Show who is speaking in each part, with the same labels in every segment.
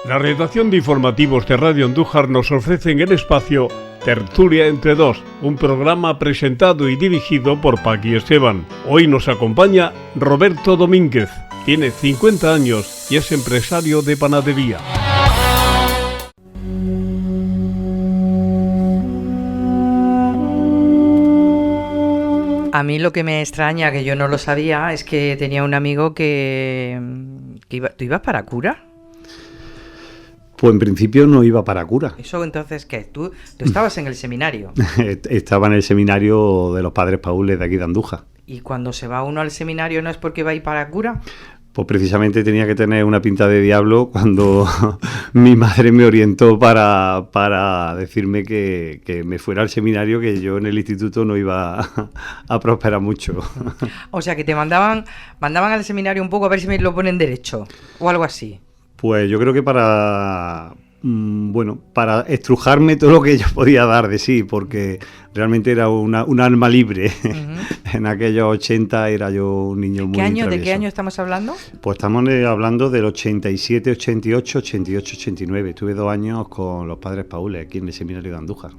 Speaker 1: La redacción de informativos de Radio Andújar nos ofrece en el espacio Tertulia entre dos, un programa presentado y dirigido por Paqui Esteban. Hoy nos acompaña Roberto Domínguez. Tiene 50 años y es empresario de panadería.
Speaker 2: A mí lo que me extraña, que yo no lo sabía, es que tenía un amigo que ¿Tú ibas para cura?
Speaker 3: Pues en principio no iba para cura.
Speaker 2: ¿Eso entonces qué? ¿Tú estabas en el seminario?
Speaker 3: Estaba en el seminario de los padres paules de aquí de Andújar.
Speaker 2: ¿Y cuando se va uno al seminario no es porque va a ir para cura?
Speaker 3: Pues precisamente tenía que tener una pinta de diablo cuando mi madre me orientó para decirme que me fuera al seminario, que yo en el instituto no iba a prosperar mucho.
Speaker 2: O sea, que te mandaban al seminario un poco a ver si me lo ponen derecho o algo así.
Speaker 3: Pues yo creo que para estrujarme todo lo que yo podía dar de sí, porque realmente era un alma libre. Uh-huh. En aquellos 80 era yo un niño muy travieso.
Speaker 2: ¿De qué año estamos hablando?
Speaker 3: Pues estamos hablando del 87, 88, 89. Estuve 2 años con los padres paules aquí en el seminario de Andújar.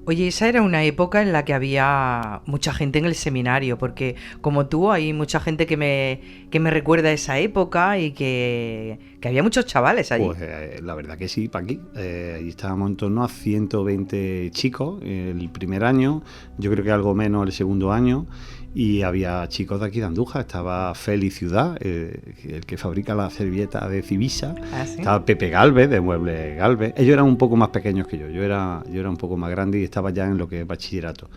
Speaker 2: Oye, esa era una época en la que había mucha gente en el seminario, porque como tú hay mucha gente que me recuerda a esa época y que había muchos chavales allí.
Speaker 3: Pues la verdad que sí, Paqui. Ahí estábamos en torno a 120 chicos el primer año, yo creo que algo menos el segundo año. Y había chicos de aquí de Andújar, estaba Félix Ciudad, el que fabrica la servilleta de Civisa. ¿Ah, sí? Estaba Pepe Galvez, de Muebles Galvez. Ellos eran un poco más pequeños que yo era un poco más grande y estaba ya en lo que es bachillerato.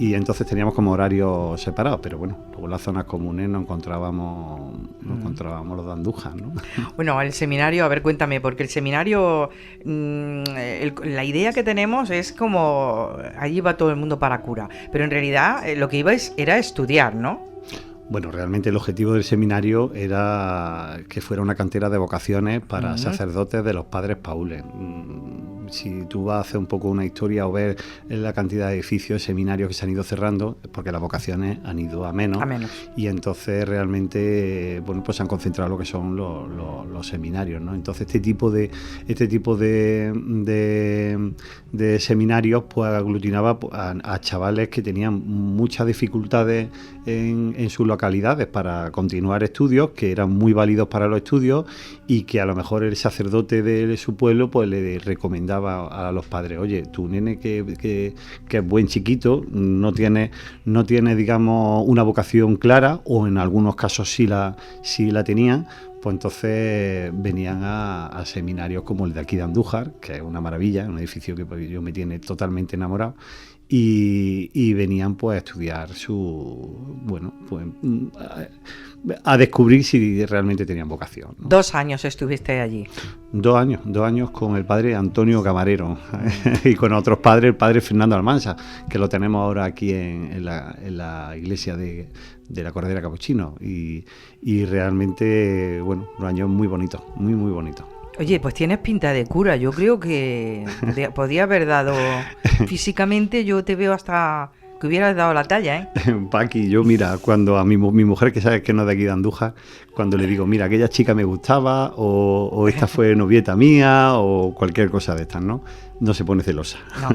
Speaker 3: Y entonces teníamos como horarios separados, pero bueno, luego en las zonas comunes nos encontrábamos los de Andújar, ¿no?
Speaker 2: Bueno, el seminario, a ver, cuéntame, porque el seminario, la idea que tenemos es como, allí va todo el mundo para cura, pero en realidad lo que ibais era estudiar, ¿no?
Speaker 3: Bueno, realmente el objetivo del seminario era que fuera una cantera de vocaciones para sacerdotes de los padres paules. Si tú vas a hacer un poco una historia o ver la cantidad de edificios, seminarios que se han ido cerrando, es porque las vocaciones han ido a menos. Y entonces realmente, bueno, pues se han concentrado lo que son los seminarios, ¿no? Entonces este tipo de seminarios pues aglutinaba a chavales que tenían muchas dificultades en sus localidades para continuar estudios, que eran muy válidos para los estudios y que a lo mejor el sacerdote de su pueblo pues le recomendaba a los padres: oye, tu nene que es buen chiquito, no tiene digamos una vocación clara, o en algunos casos sí la tenían, pues entonces venían a seminarios como el de aquí de Andújar, que es una maravilla, un edificio que yo me tiene totalmente enamorado. Y venían pues a estudiar a descubrir si realmente tenían vocación, ¿no?
Speaker 2: 2 años estuviste allí.
Speaker 3: 2 años con el padre Antonio Camarero y con otros padres, el padre Fernando Almansa, que lo tenemos ahora aquí en la iglesia de la Cordera Capuchino, y realmente, bueno, un año muy bonito, muy muy bonito.
Speaker 2: Oye, pues tienes pinta de cura. Yo creo que podía haber dado físicamente, yo te veo hasta que hubieras dado la talla, ¿eh?
Speaker 3: Paqui, yo mira, cuando a mi mujer, que sabes que no es de aquí de Andújar, cuando le digo, mira, aquella chica me gustaba, o esta fue novieta mía, o cualquier cosa de estas, ¿no? No se pone celosa. No.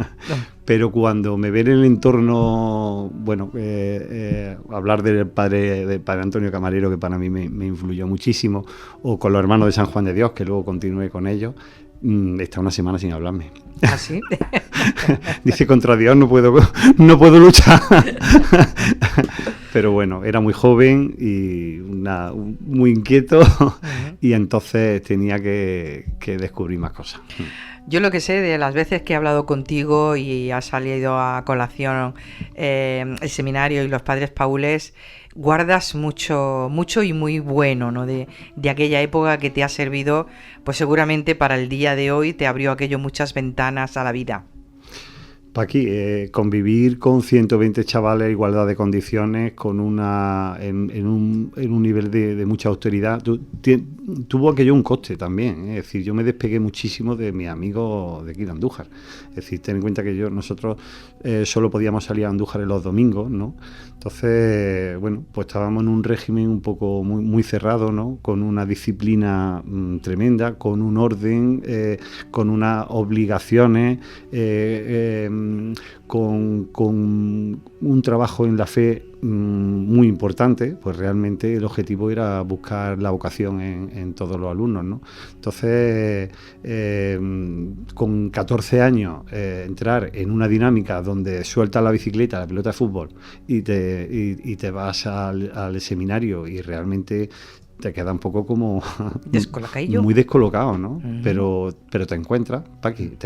Speaker 3: Pero cuando me ven en el entorno, bueno, hablar del padre Antonio Camarero, que para mí me influyó muchísimo, o con los hermanos de San Juan de Dios, que luego continué con ellos, está una semana sin hablarme.
Speaker 2: ¿Ah, sí?
Speaker 3: Dice, contra Dios no puedo luchar. Pero bueno, era muy joven y muy inquieto, y entonces tenía que descubrir más cosas.
Speaker 2: Yo lo que sé de las veces que he hablado contigo y ha salido a colación el seminario y los padres paules, guardas mucho y muy bueno, ¿no? de aquella época que te ha servido, pues seguramente para el día de hoy te abrió aquello muchas ventanas a la vida.
Speaker 3: Paqui, convivir con 120 chavales, igualdad de condiciones, con en un nivel de mucha austeridad, tuvo aquello un coste también. Es decir, yo me despegué muchísimo de mis amigos de aquí de Andújar. Es decir, ten en cuenta que nosotros solo podíamos salir a Andújar en los domingos, ¿no? Entonces, bueno, pues estábamos en un régimen un poco muy cerrado, ¿no? Con una disciplina tremenda, con un orden, con unas obligaciones, con un trabajo en la fe muy importante. Pues realmente el objetivo era buscar la vocación en todos los alumnos, ¿no? Entonces, con 14 años, entrar en una dinámica donde sueltas la bicicleta, la pelota de fútbol y te vas al seminario y realmente te queda un poco como muy descolocado, ¿no? Uh-huh. Pero te encuentras, Paqui,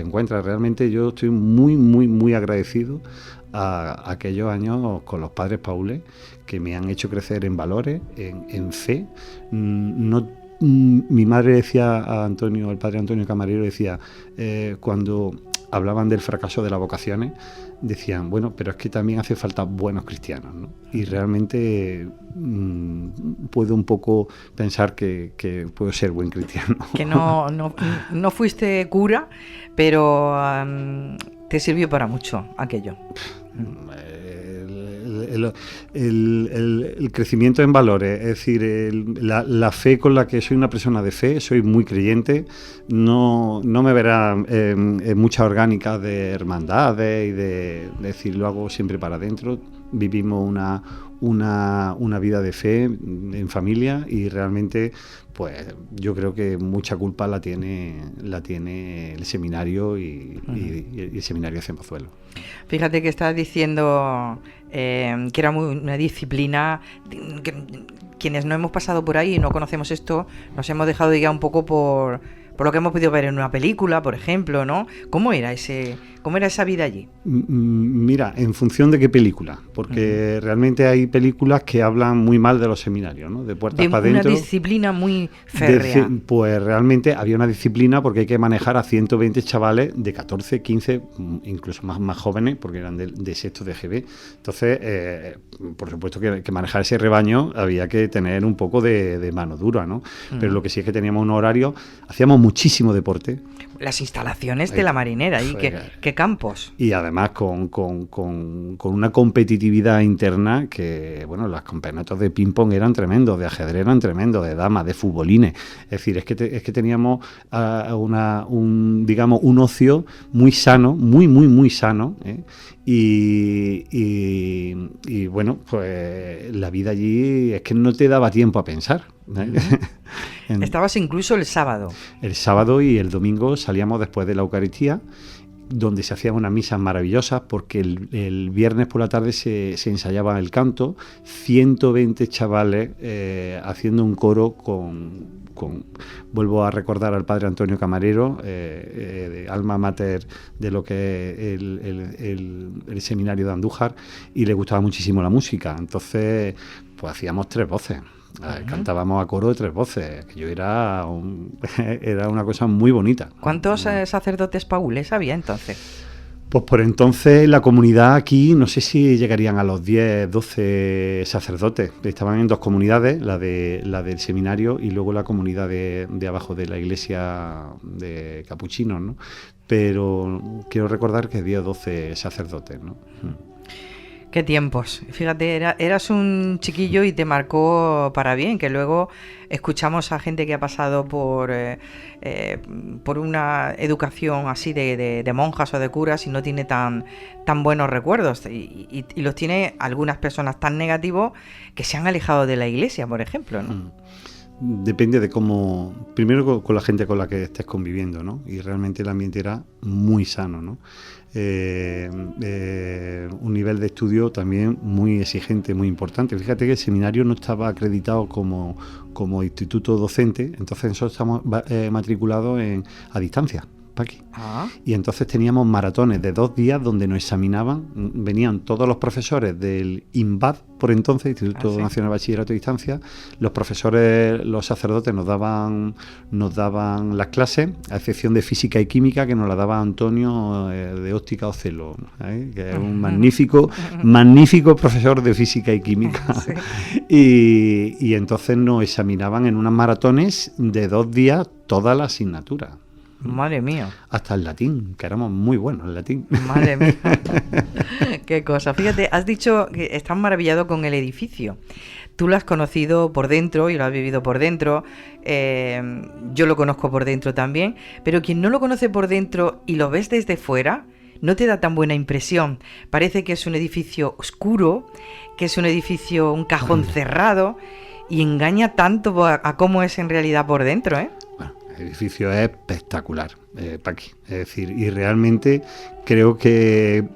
Speaker 3: realmente. Yo estoy muy agradecido a aquellos años con los padres paules, que me han hecho crecer en valores, en fe. Mi madre decía a Antonio, el padre Antonio Camarero, decía, cuando hablaban del fracaso de las vocaciones, decían, bueno, pero es que también hace falta buenos cristianos, ¿no? Y realmente puedo un poco pensar que puedo ser buen cristiano.
Speaker 2: Que no fuiste cura, pero te sirvió para mucho aquello.
Speaker 3: El crecimiento en valores, es decir, la fe con la que soy una persona de fe, soy muy creyente. No me verán en muchas orgánicas de hermandades y de decir, lo hago siempre para adentro. Vivimos una vida de fe en familia y realmente, pues yo creo que mucha culpa la tiene el seminario y el seminario de Cienpozuelo.
Speaker 2: Fíjate que estás diciendo que era una disciplina que quienes no hemos pasado por ahí y no conocemos esto, nos hemos dejado de guiar un poco por lo que hemos podido ver en una película, por ejemplo, ¿no? ¿Cómo era esa vida allí?
Speaker 3: Mira, en función de qué película, porque realmente hay películas que hablan muy mal de los seminarios, ¿no? De puertas para adentro.
Speaker 2: Una disciplina muy férrea.
Speaker 3: Pues realmente había una disciplina porque hay que manejar a 120 chavales de 14, 15, incluso más jóvenes, porque eran de sexto de GB. Entonces, por supuesto que manejar ese rebaño había que tener un poco de mano dura, ¿no? Pero lo que sí es que teníamos un horario, hacíamos muchísimo deporte.
Speaker 2: Las instalaciones de la Marinera, y qué campos.
Speaker 3: Y además con una competitividad interna que, bueno, los campeonatos de ping-pong eran tremendos, de ajedrez eran tremendos, de damas, de futbolines. Es decir, es que teníamos un ocio muy sano, muy sano, ¿eh? Y bueno, pues la vida allí es que no te daba tiempo a pensar, ¿eh?
Speaker 2: Estabas incluso el sábado.
Speaker 3: El sábado y el domingo salíamos después de la Eucaristía, donde se hacían unas misas maravillosas, porque el viernes por la tarde se ensayaba el canto, 120 chavales haciendo un coro vuelvo a recordar al padre Antonio Camarero, de alma mater de lo que es el seminario de Andújar, y le gustaba muchísimo la música. Entonces, pues hacíamos 3 voces. Cantábamos a coro de 3 voces, que yo era una cosa muy bonita.
Speaker 2: ¿Cuántos sacerdotes paules había entonces?
Speaker 3: Pues por entonces la comunidad aquí, no sé si llegarían a los 10, 12 sacerdotes. Estaban en 2 comunidades, la del seminario y luego la comunidad de abajo de la iglesia de capuchinos, ¿no? Pero quiero recordar que había 12 sacerdotes, ¿no?
Speaker 2: Qué tiempos. Fíjate, eras un chiquillo y te marcó para bien, que luego escuchamos a gente que ha pasado por una educación así de monjas o de curas y no tiene tan buenos recuerdos. Y los tiene algunas personas tan negativos que se han alejado de la iglesia, por ejemplo, ¿no?
Speaker 3: Depende de cómo... Primero con la gente con la que estés conviviendo, ¿no? Y realmente el ambiente era muy sano, ¿no? Un nivel de estudio también muy exigente, muy importante. Fíjate que el seminario no estaba acreditado como instituto docente, entonces nosotros estamos matriculados a distancia. Paqui.
Speaker 2: Ah.
Speaker 3: Y entonces teníamos maratones de 2 días donde nos examinaban, venían todos los profesores del INBAD, por entonces, Instituto
Speaker 2: ¿sí?
Speaker 3: Nacional de Bachillerato y Distancia, los profesores, los sacerdotes nos daban las clases, a excepción de física y química, que nos la daba Antonio de Óptica Ocelo, ¿eh? Que es un magnífico profesor de física y química. Sí. Y entonces nos examinaban en unas maratones de 2 días toda la asignatura.
Speaker 2: Madre mía.
Speaker 3: Hasta el latín, que éramos muy buenos en latín.
Speaker 2: Madre mía. Qué cosa. Fíjate, has dicho que estás maravillado con el edificio. Tú lo has conocido por dentro y lo has vivido por dentro. Yo lo conozco por dentro también. Pero quien no lo conoce por dentro y lo ves desde fuera, no te da tan buena impresión. Parece que es un edificio oscuro, que es un edificio, un cajón cerrado, y engaña tanto a cómo es en realidad por dentro, ¿eh?
Speaker 3: Bueno, el edificio es espectacular, Paqui. Es decir, y realmente creo que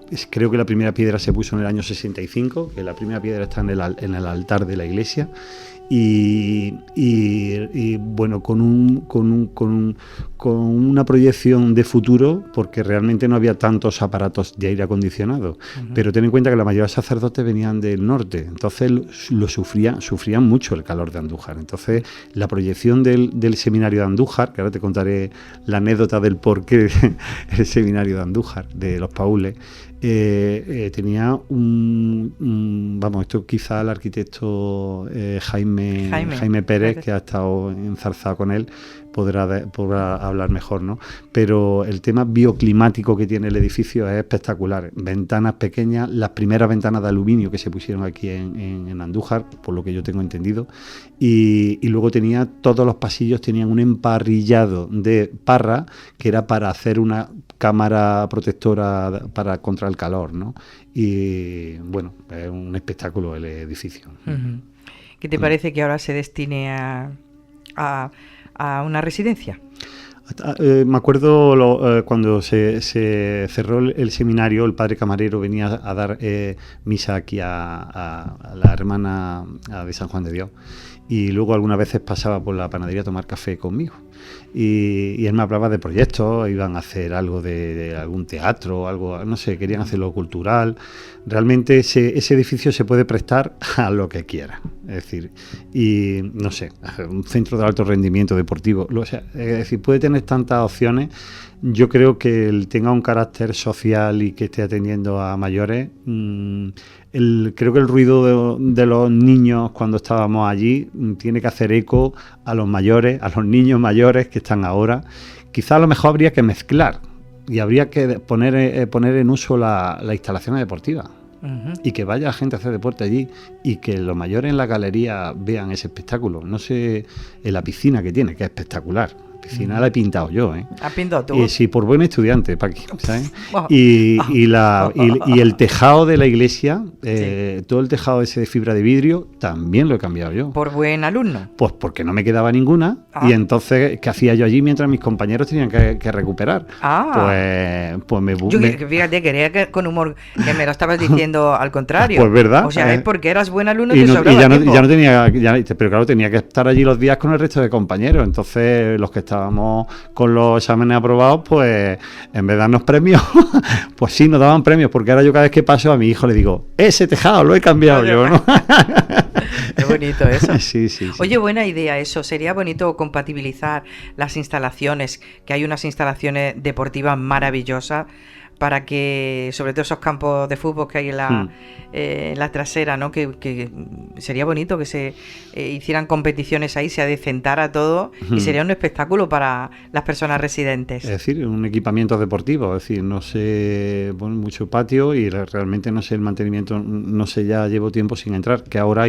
Speaker 3: la primera piedra se puso en el año 65, que la primera piedra está en el altar de la iglesia. Y bueno, con una proyección de futuro, porque realmente no había tantos aparatos de aire acondicionado. Pero ten en cuenta que la mayoría de sacerdotes venían del norte, entonces sufrían mucho el calor de Andújar. Entonces la proyección del seminario de Andújar, que ahora te contaré la anécdota del porqué el seminario de Andújar, de los Paules, tenía vamos, esto quizá el arquitecto Jaime Pérez, que ha estado enzarzado con él, podrá hablar mejor, ¿no? Pero el tema bioclimático que tiene el edificio es espectacular. Ventanas pequeñas, las primeras ventanas de aluminio que se pusieron aquí en Andújar, por lo que yo tengo entendido, y luego todos los pasillos tenían un emparrillado de parra que era para hacer una cámara protectora contra el calor, ¿no? Y bueno, es un espectáculo el edificio.
Speaker 2: ¿Qué te parece que ahora se destine a una residencia?
Speaker 3: Me acuerdo cuando se cerró el seminario, el padre camarero venía a dar misa aquí a la hermana de San Juan de Dios, y luego algunas veces pasaba por la panadería a tomar café conmigo. Y él me hablaba de proyectos, iban a hacer algo de algún teatro, algo, no sé, querían hacerlo cultural. Realmente ese edificio se puede prestar a lo que quiera, es decir, y no sé, un centro de alto rendimiento deportivo, es decir, puede tener tantas opciones. Yo creo que él tenga un carácter social y que esté atendiendo a mayores. Creo que el ruido de los niños cuando estábamos allí tiene que hacer eco a los mayores, a los niños mayores que están ahora. Quizá a lo mejor habría que mezclar y habría que poner en uso las instalaciones deportivas. Y que vaya la gente a hacer deporte allí y que los mayores en la galería vean ese espectáculo. No sé, en la piscina que tiene, que es espectacular. La piscina la he pintado yo, ¿eh?
Speaker 2: ¿Has pintado tú?
Speaker 3: Sí, por buen estudiante, Paqui, ¿sabes? Y el tejado de la iglesia, sí, todo el tejado ese de fibra de vidrio, también lo he cambiado yo.
Speaker 2: ¿Por buen alumno?
Speaker 3: Pues porque no me quedaba ninguna. Y entonces, ¿qué hacía yo allí mientras mis compañeros tenían que recuperar?
Speaker 2: Yo fíjate, quería que con humor que me lo estabas diciendo al contrario.
Speaker 3: Pues verdad.
Speaker 2: O sea, es porque eras buen alumno
Speaker 3: y
Speaker 2: te sobraba tiempo.
Speaker 3: Ya no tenía, pero claro, tenía que estar allí los días con el resto de compañeros. Entonces, los que estábamos con los exámenes aprobados, pues en vez de darnos premios, pues sí, nos daban premios, porque ahora yo cada vez que paso a mi hijo le digo, ese tejado lo he cambiado yo, ¿no?
Speaker 2: Qué bonito eso.
Speaker 3: Sí.
Speaker 2: Oye, buena idea eso. Sería bonito compatibilizar las instalaciones, que hay unas instalaciones deportivas maravillosas, para que, sobre todo esos campos de fútbol que hay en la trasera, ¿no? Que sería bonito que se hicieran competiciones ahí, se adecentara todo y sería un espectáculo para las personas residentes.
Speaker 3: Es decir, un equipamiento deportivo, es decir, no sé, bueno, mucho patio y realmente no sé el mantenimiento, no sé, ya llevo tiempo sin entrar, que ahora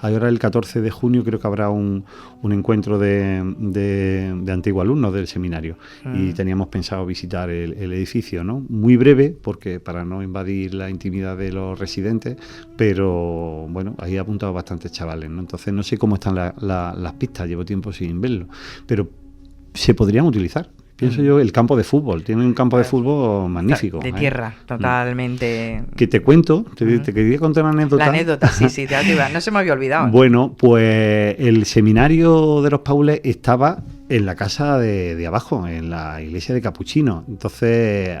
Speaker 3: ahora el 14 de junio creo que habrá un encuentro de antiguos alumnos del seminario y teníamos pensado visitar el edificio, ¿no? Muy breve, porque para no invadir la intimidad de los residentes, pero bueno, ahí he apuntado bastantes chavales, ¿no? Entonces no sé cómo están las pistas, llevo tiempo sin verlo, pero se podrían utilizar. Pienso yo, el campo de fútbol, tiene un campo de fútbol magnífico.
Speaker 2: De tierra, totalmente.
Speaker 3: Que te cuento, te quería contar una anécdota.
Speaker 2: La anécdota, sí, no se me había olvidado.
Speaker 3: Bueno, pues el seminario de los Paules estaba en la casa de abajo, en la iglesia de Capuchinos. Entonces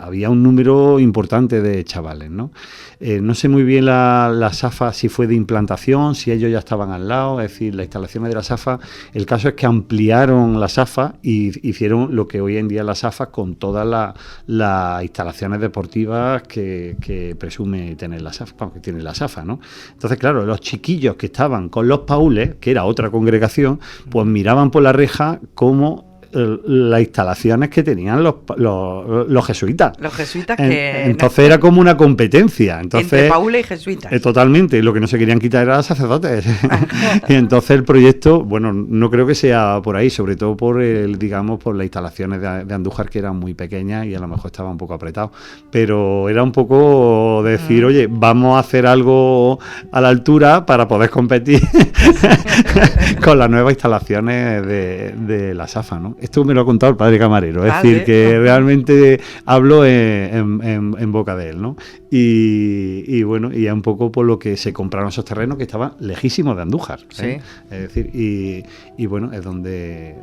Speaker 3: había un número importante de chavales, ¿no? No sé muy bien la SAFA si fue de implantación, si ellos ya estaban al lado, es decir, las instalaciones de la SAFA. El caso es que ampliaron la SAFA y hicieron lo que hoy en día es la SAFA con todas las instalaciones deportivas que presume tener la SAFA, que tiene la SAFA, ¿no? Entonces, claro, los chiquillos que estaban con los paules, que era otra congregación, pues miraban por la reja cómo las instalaciones que tenían los jesuitas.
Speaker 2: Los jesuitas que...
Speaker 3: Entonces era como una competencia. Entonces,
Speaker 2: entre paules y jesuitas.
Speaker 3: Totalmente. Lo que no se querían quitar eran sacerdotes. Y entonces el proyecto, bueno, no creo que sea por ahí, sobre todo por por las instalaciones de Andújar, que eran muy pequeñas y a lo mejor estaba un poco apretado. Pero era un poco decir, oye, vamos a hacer algo a la altura para poder competir con las nuevas instalaciones de la SAFA, ¿no? Esto me lo ha contado el padre Camarero, es decir, que realmente hablo en boca de él, ¿no? Y bueno, y es un poco por lo que se compraron esos terrenos que estaban lejísimos de Andújar, ¿eh?
Speaker 2: Sí.
Speaker 3: Es decir, y bueno, es donde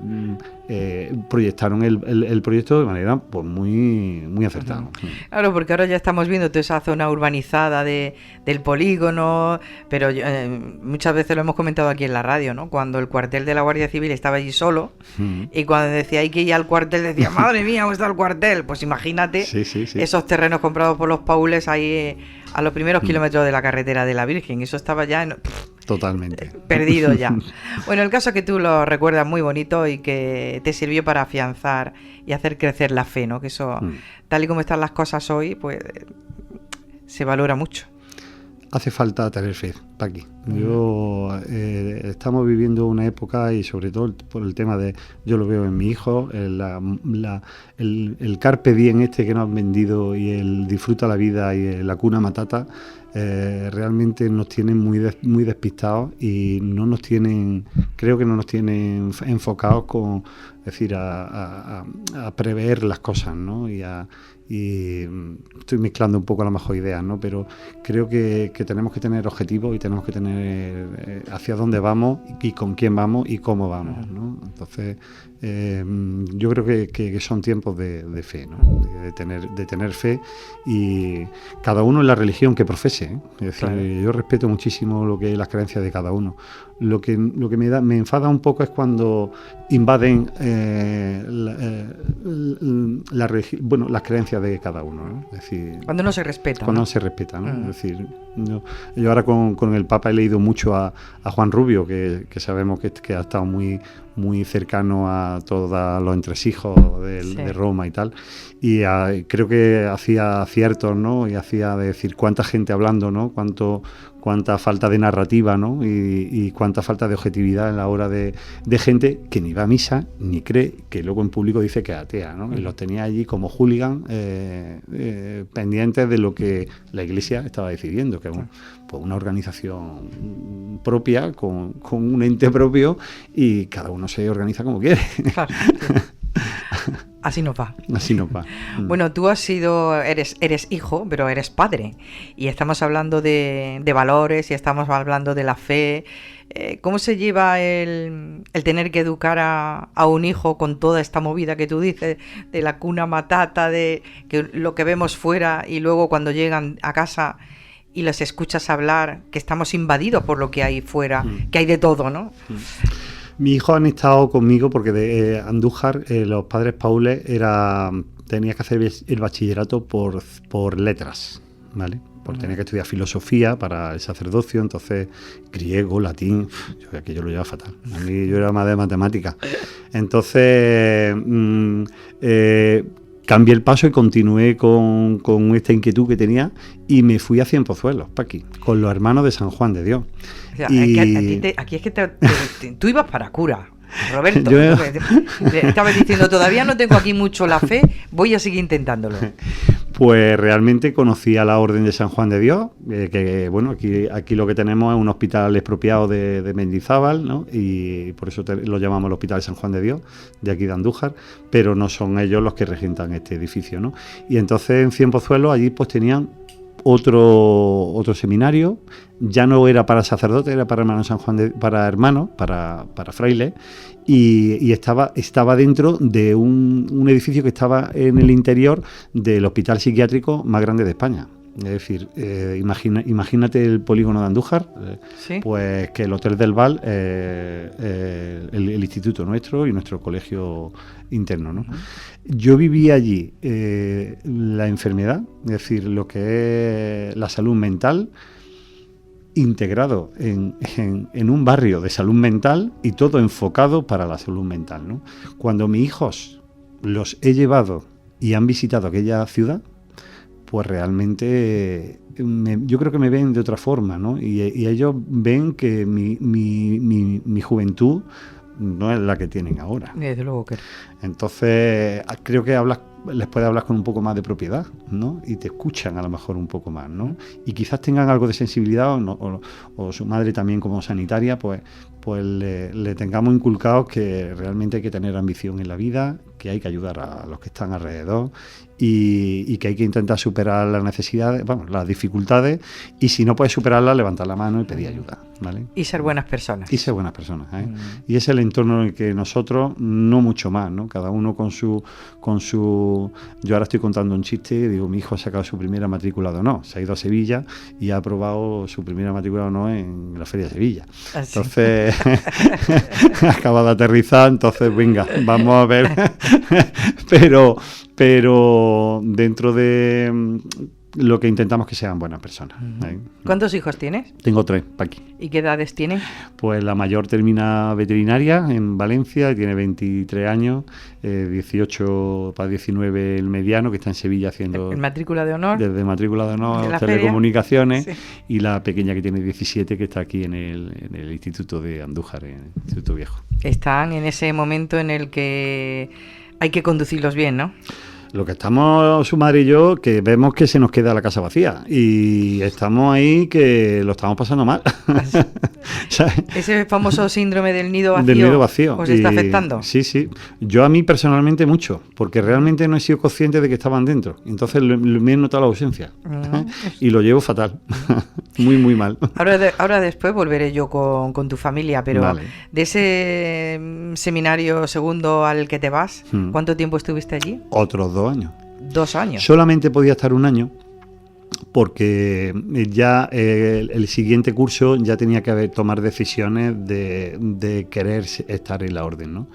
Speaker 3: proyectaron el proyecto de manera pues muy acertada.
Speaker 2: Claro, porque ahora ya estamos viendo toda esa zona urbanizada del polígono, pero muchas veces lo hemos comentado aquí en la radio, ¿no? Cuando el cuartel de la Guardia Civil estaba allí solo, y cuando decía hay que ir al cuartel, decía, madre mía, ¿dónde está el cuartel? Pues imagínate esos terrenos comprados por los paules ahí a los primeros kilómetros de la carretera de la Virgen. Eso estaba ya
Speaker 3: totalmente
Speaker 2: perdido ya. Bueno, el caso es que tú lo recuerdas muy bonito y que te sirvió para afianzar y hacer crecer la fe, ¿no? Que eso, tal y como están las cosas hoy, pues se valora mucho.
Speaker 3: Hace falta tener fe, Paqui. Estamos viviendo una época, y sobre todo por el tema yo lo veo en mi hijo, el carpe diem que nos han vendido, y el disfruta la vida y el Hakuna Matata, realmente nos tienen muy despistados, y creo que no nos tienen enfocados a prever las cosas, ¿no? Y estoy mezclando un poco a lo mejor ideas, ¿no? Pero creo que tenemos que tener objetivos y tenemos que tener hacia dónde vamos y con quién vamos y cómo vamos, ¿no? Entonces, yo creo que son tiempos de fe, ¿no? De tener fe, y cada uno en la religión que profese, ¿eh? Es decir, claro, yo respeto muchísimo lo que es las creencias de cada uno. Lo que me enfada un poco es cuando invaden las creencias de cada uno, ¿no? Es decir,
Speaker 2: cuando no se respeta.
Speaker 3: Cuando no se respeta, ¿no? Es decir, yo ahora con el Papa he leído mucho a Juan Rubio, que sabemos que ha estado muy cercano a todos los entresijos de Roma y tal, y creo que hacía aciertos, ¿no? Y hacía decir cuánta gente hablando, ¿no? Cuánta falta de narrativa, ¿no? Y cuánta falta de objetividad en la hora de gente que ni va a misa ni cree, que luego en público dice que es atea, ¿no? Y los tenía allí como hooligan pendientes de lo que la Iglesia estaba decidiendo, que es una organización propia, con un ente propio, y cada uno se organiza como quiere. Claro.
Speaker 2: Así nos va.
Speaker 3: Así nos va.
Speaker 2: Bueno, tú eres hijo, pero eres padre. Y estamos hablando de valores y estamos hablando de la fe. ¿Cómo se lleva el tener que educar a un hijo con toda esta movida que tú dices, de la Hakuna Matata, de que lo que vemos fuera, y luego cuando llegan a casa y los escuchas hablar, que estamos invadidos por lo que hay fuera, que hay de todo, ¿no?
Speaker 3: Mis hijos han estado conmigo porque de Andújar, los padres paules, tenías que hacer el bachillerato por letras, ¿vale? Porque tenía que estudiar filosofía para el sacerdocio, entonces griego, latín, yo lo llevaba fatal. A mí yo era más de matemáticas. Entonces cambié el paso y continué con esta inquietud que tenía, y me fui a Cienpozuelos, Paqui, con los hermanos de San Juan de Dios.
Speaker 2: O sea, aquí es que tú ibas para cura, Roberto. Estabas diciendo, todavía no tengo aquí mucho la fe, voy a seguir intentándolo.
Speaker 3: Pues realmente conocí a la Orden de San Juan de Dios, que bueno, aquí lo que tenemos es un hospital expropiado de Mendizábal, ¿no? Y por eso lo llamamos el Hospital de San Juan de Dios, de aquí de Andújar, pero no son ellos los que regentan este edificio, ¿no? Y entonces en Cienpozuelos allí pues tenían otro seminario. Ya no era para sacerdotes, era para hermanos San Juan para frailes, y estaba dentro de un edificio que estaba en el interior del hospital psiquiátrico más grande de España. Es decir, imagínate el polígono de Andújar,
Speaker 2: ¿Sí?
Speaker 3: Pues que el Hotel del Val, el instituto nuestro y nuestro colegio interno, ¿no? Yo viví allí la enfermedad, es decir, lo que es la salud mental, integrado en un barrio de salud mental y todo enfocado para la salud mental, ¿no? Cuando mis hijos los he llevado y han visitado aquella ciudad, pues realmente yo creo que me ven de otra forma, ¿no? Y ellos ven que mi juventud no es la que tienen ahora.
Speaker 2: Desde luego que...
Speaker 3: Entonces, creo que les puede hablar con un poco más de propiedad, ¿no? Y te escuchan a lo mejor un poco más, ¿no? Y quizás tengan algo de sensibilidad o su madre también como sanitaria, pues le tengamos inculcados que realmente hay que tener ambición en la vida, que hay que ayudar a los que están alrededor y que hay que intentar superar las necesidades, las dificultades, y si no puedes superarlas, levantar la mano y pedir ayuda, ¿vale?
Speaker 2: Y ser buenas personas.
Speaker 3: Y ser buenas personas, ¿eh? Y es el entorno en el que nosotros, no mucho más, ¿no? Cada uno con su... Yo ahora estoy contando un chiste, digo, mi hijo ha sacado su primera matrícula de honor, se ha ido a Sevilla y ha aprobado su primera matrícula de honor en la Feria de Sevilla.
Speaker 2: Así.
Speaker 3: Entonces, acaba de aterrizar, entonces venga, vamos a ver. pero dentro de lo que intentamos que sean buenas personas.
Speaker 2: ¿Cuántos hijos tienes?
Speaker 3: Tengo 3, Paqui.
Speaker 2: ¿Y qué edades tienen?
Speaker 3: Pues la mayor termina veterinaria en Valencia, tiene 23 años, 18 para 19 el mediano, que está en Sevilla haciendo...
Speaker 2: ¿En matrícula de honor?
Speaker 3: Desde matrícula de honor,
Speaker 2: ¿De
Speaker 3: telecomunicaciones,
Speaker 2: sí.
Speaker 3: Y la pequeña que tiene 17, que está aquí en el Instituto de Andújar, en el Instituto Viejo.
Speaker 2: Están en ese momento en el que hay que conducirlos bien, ¿no?
Speaker 3: Lo que estamos su madre y yo, que vemos que se nos queda la casa vacía y estamos ahí que lo estamos pasando mal.
Speaker 2: Ese famoso síndrome del nido vacío.
Speaker 3: Del nido vacío.
Speaker 2: ¿Os está afectando?
Speaker 3: Sí. Yo a mí personalmente mucho, porque realmente no he sido consciente de que estaban dentro. Entonces me he notado la ausencia y lo llevo fatal. Muy, muy mal.
Speaker 2: Ahora después volveré yo con tu familia, pero vale. De ese seminario segundo al que te vas, ¿cuánto tiempo estuviste allí?
Speaker 3: Otros 2 años.
Speaker 2: 2 años.
Speaker 3: Solamente podía estar 1 año porque ya el siguiente curso ya tenía que tomar decisiones de querer estar en la orden, ¿no?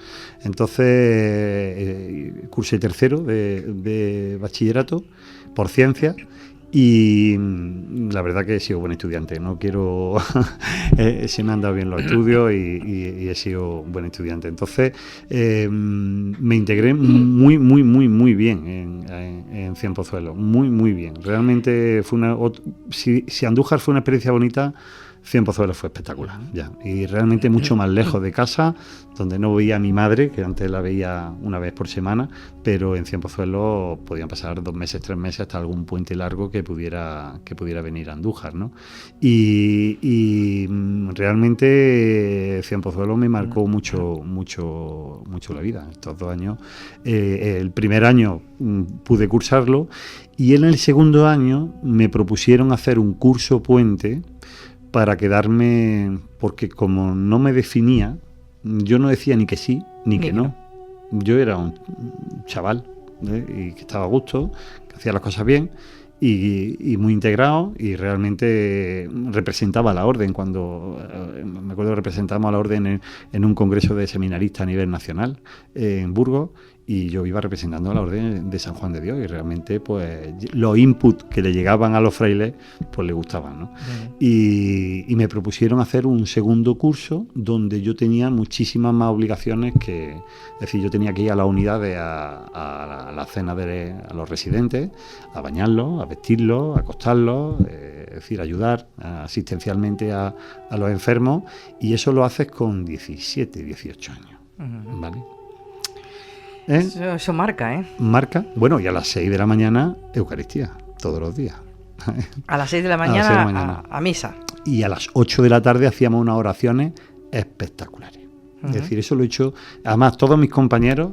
Speaker 3: Entonces cursé tercero de bachillerato por ciencias. Y la verdad que he sido buen estudiante, no quiero... se me han dado bien los estudios y he sido buen estudiante. Entonces me integré muy, muy, muy, muy bien en Cienpozuelos, muy, muy bien. Realmente fue si Andújar fue una experiencia bonita, Cienpozuelos fue espectacular, ya. Y realmente mucho más lejos de casa, donde no veía a mi madre, que antes la veía una vez por semana, pero en Cienpozuelos podían pasar 2 meses, 3 meses, hasta algún puente largo que pudiera venir a Andújar, ¿no? Y realmente Cienpozuelos me marcó mucho, mucho, mucho la vida. Estos 2 años, el primer año pude cursarlo y en el segundo año me propusieron hacer un curso puente para quedarme, porque como no me definía, yo no decía ni que sí ni que no. Yo era un chaval y que estaba a gusto, que hacía las cosas bien y muy integrado, y realmente representaba a la orden. Cuando me acuerdo que representamos a la orden en un congreso de seminaristas a nivel nacional en Burgos, y yo iba representando a la orden de San Juan de Dios, y realmente pues los inputs que le llegaban a los frailes pues le gustaban, ¿no? Y me propusieron hacer un segundo curso donde yo tenía muchísimas más obligaciones que, es decir, yo tenía que ir a las unidades a la cena a los residentes, a bañarlos, a vestirlos, a acostarlos, es decir, ayudar asistencialmente a los enfermos, y eso lo haces con 17, 18 años, ¿vale?
Speaker 2: Eso marca, ¿eh?
Speaker 3: Marca. Bueno, y a las 6 de la mañana, Eucaristía, todos los días.
Speaker 2: A las 6 de la mañana, a misa.
Speaker 3: Y a las 8 de la tarde hacíamos unas oraciones espectaculares. Es decir, eso lo he hecho. Además, todos mis compañeros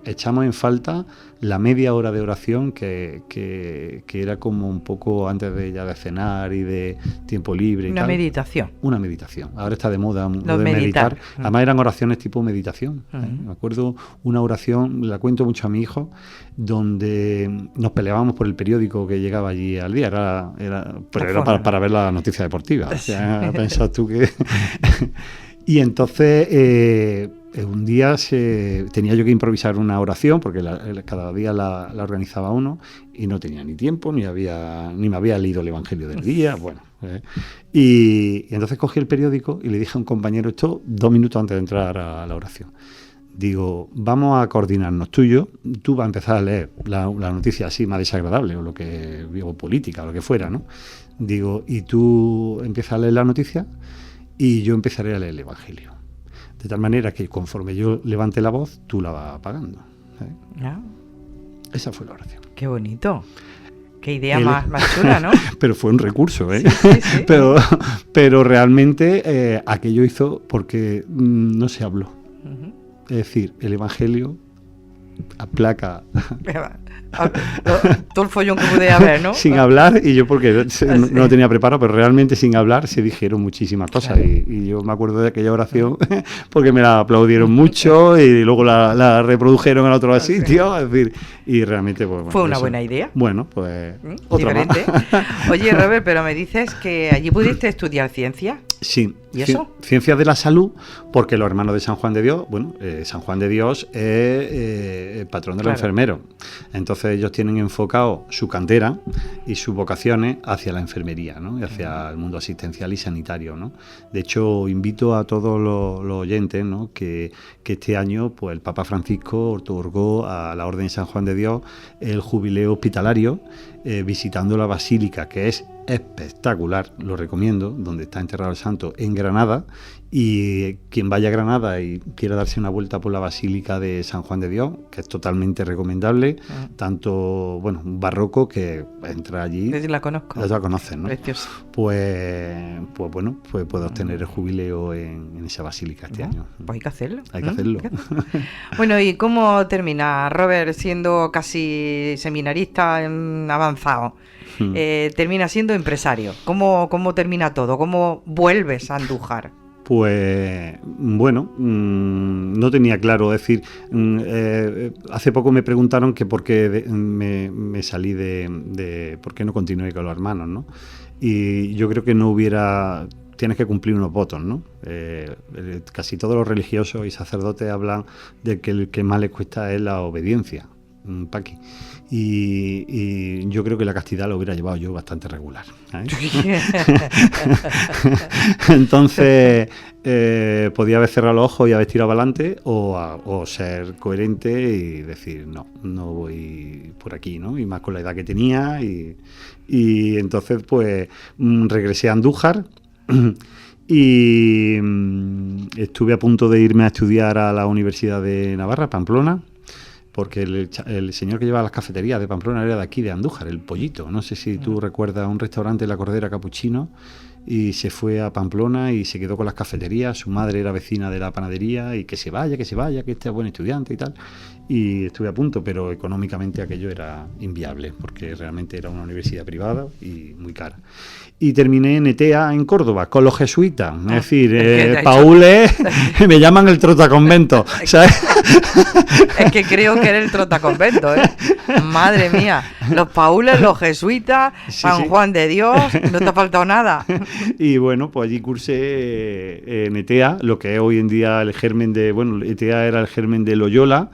Speaker 3: echamos en falta la media hora de oración que era como un poco antes de ya de cenar y de tiempo libre. Y
Speaker 2: una
Speaker 3: tal.
Speaker 2: Meditación.
Speaker 3: Una meditación. Ahora está de moda
Speaker 2: Lo
Speaker 3: de meditar.
Speaker 2: meditar.
Speaker 3: Además, eran oraciones tipo meditación. Me acuerdo una oración, la cuento mucho a mi hijo, donde nos peleábamos por el periódico que llegaba allí al día. Pero era para ver la noticia deportiva. O sea, pensás tú que... Y entonces un día tenía yo que improvisar una oración porque cada día la organizaba uno y no tenía ni tiempo, ni me había leído el Evangelio del día, bueno. Y entonces cogí el periódico y le dije a un compañero esto 2 minutos antes de entrar a la oración. Digo, vamos a coordinarnos tú y yo, tú vas a empezar a leer la noticia así más desagradable o política o lo que fuera, ¿no? Digo, y tú empiezas a leer la noticia y yo empezaré a leer el Evangelio. De tal manera que conforme yo levante la voz, tú la vas apagando.
Speaker 2: ¿No?
Speaker 3: Esa fue la oración.
Speaker 2: Qué bonito. Qué idea más chula, ¿no?
Speaker 3: Pero fue un recurso, ¿eh?
Speaker 2: Sí.
Speaker 3: Pero realmente aquello hizo porque no se habló.
Speaker 2: Uh-huh.
Speaker 3: Es decir, el Evangelio aplaca...
Speaker 2: Todo el follón que pude haber, ¿no?
Speaker 3: Sin hablar, y yo porque no lo tenía preparado, pero realmente sin hablar se dijeron muchísimas cosas. Claro. Y yo me acuerdo de aquella oración porque me la aplaudieron mucho y luego la reprodujeron en otro sitio. Es decir, y realmente... Pues, bueno,
Speaker 2: fue una buena idea.
Speaker 3: Bueno, pues... Otra
Speaker 2: diferente. Más. Oye, Robert, pero me dices que allí pudiste estudiar ciencia.
Speaker 3: Sí.
Speaker 2: ¿Y eso?
Speaker 3: Ciencias de la salud, porque los hermanos de San Juan de Dios, San Juan de Dios es el patrón de los enfermeros. Entonces ellos tienen enfocado su cantera y sus vocaciones hacia la enfermería, ¿no? Y hacia el mundo asistencial y sanitario, ¿no? De hecho, invito a todos los oyentes, ¿no? que este año pues el Papa Francisco otorgó a la Orden de San Juan de Dios el jubileo hospitalario, visitando la basílica, que es espectacular, lo recomiendo, donde está enterrado el santo, en Granada. Y quien vaya a Granada y quiera darse una vuelta por la Basílica de San Juan de Dios, que es totalmente recomendable, tanto, un barroco que entra allí.
Speaker 2: La conozco.
Speaker 3: La conoces, ¿no?
Speaker 2: Preciosa.
Speaker 3: Pues puede obtener el jubileo en esa basílica este año.
Speaker 2: Pues hay que hacerlo.
Speaker 3: Hay que hacerlo.
Speaker 2: Bueno, ¿y cómo termina, Robert, siendo casi seminarista avanzado? Termina siendo empresario. ¿Cómo termina todo? ¿Cómo vuelves a Andújar?
Speaker 3: Pues no tenía claro, es decir, hace poco me preguntaron que por qué me salí de por qué no continué con los hermanos, ¿no? Y yo creo que tienes que cumplir unos votos, ¿no? Casi todos los religiosos y sacerdotes hablan de que el que más les cuesta es la obediencia, Paqui. Y yo creo que la castidad lo hubiera llevado yo bastante regular, ¿eh? Entonces podía haber cerrado los ojos y haber tirado para adelante o ser coherente y decir no voy por aquí, ¿no? Y más con la edad que tenía y entonces pues regresé a Andújar y estuve a punto de irme a estudiar a la Universidad de Navarra, Pamplona, porque el señor que llevaba las cafeterías de Pamplona era de aquí, de Andújar, el Pollito. No sé si tú recuerdas un restaurante, La Cordera Capuchino, y se fue a Pamplona y se quedó con las cafeterías. Su madre era vecina de la panadería y que se vaya, que este es buen estudiante y tal. Y estuve a punto, pero económicamente aquello era inviable, porque realmente era una universidad privada y muy cara. Y terminé en ETEA, en Córdoba, con los jesuitas. Es decir, Paules, me llaman el trotaconvento, ¿sabes?
Speaker 2: Es que creo que era el trotaconvento, ¿eh? Madre mía, los Paules, los jesuitas, sí, San Juan de Dios, no te ha faltado nada.
Speaker 3: Y bueno, pues allí cursé en ETEA, lo que es hoy en día el germen de... ETEA era el germen de Loyola,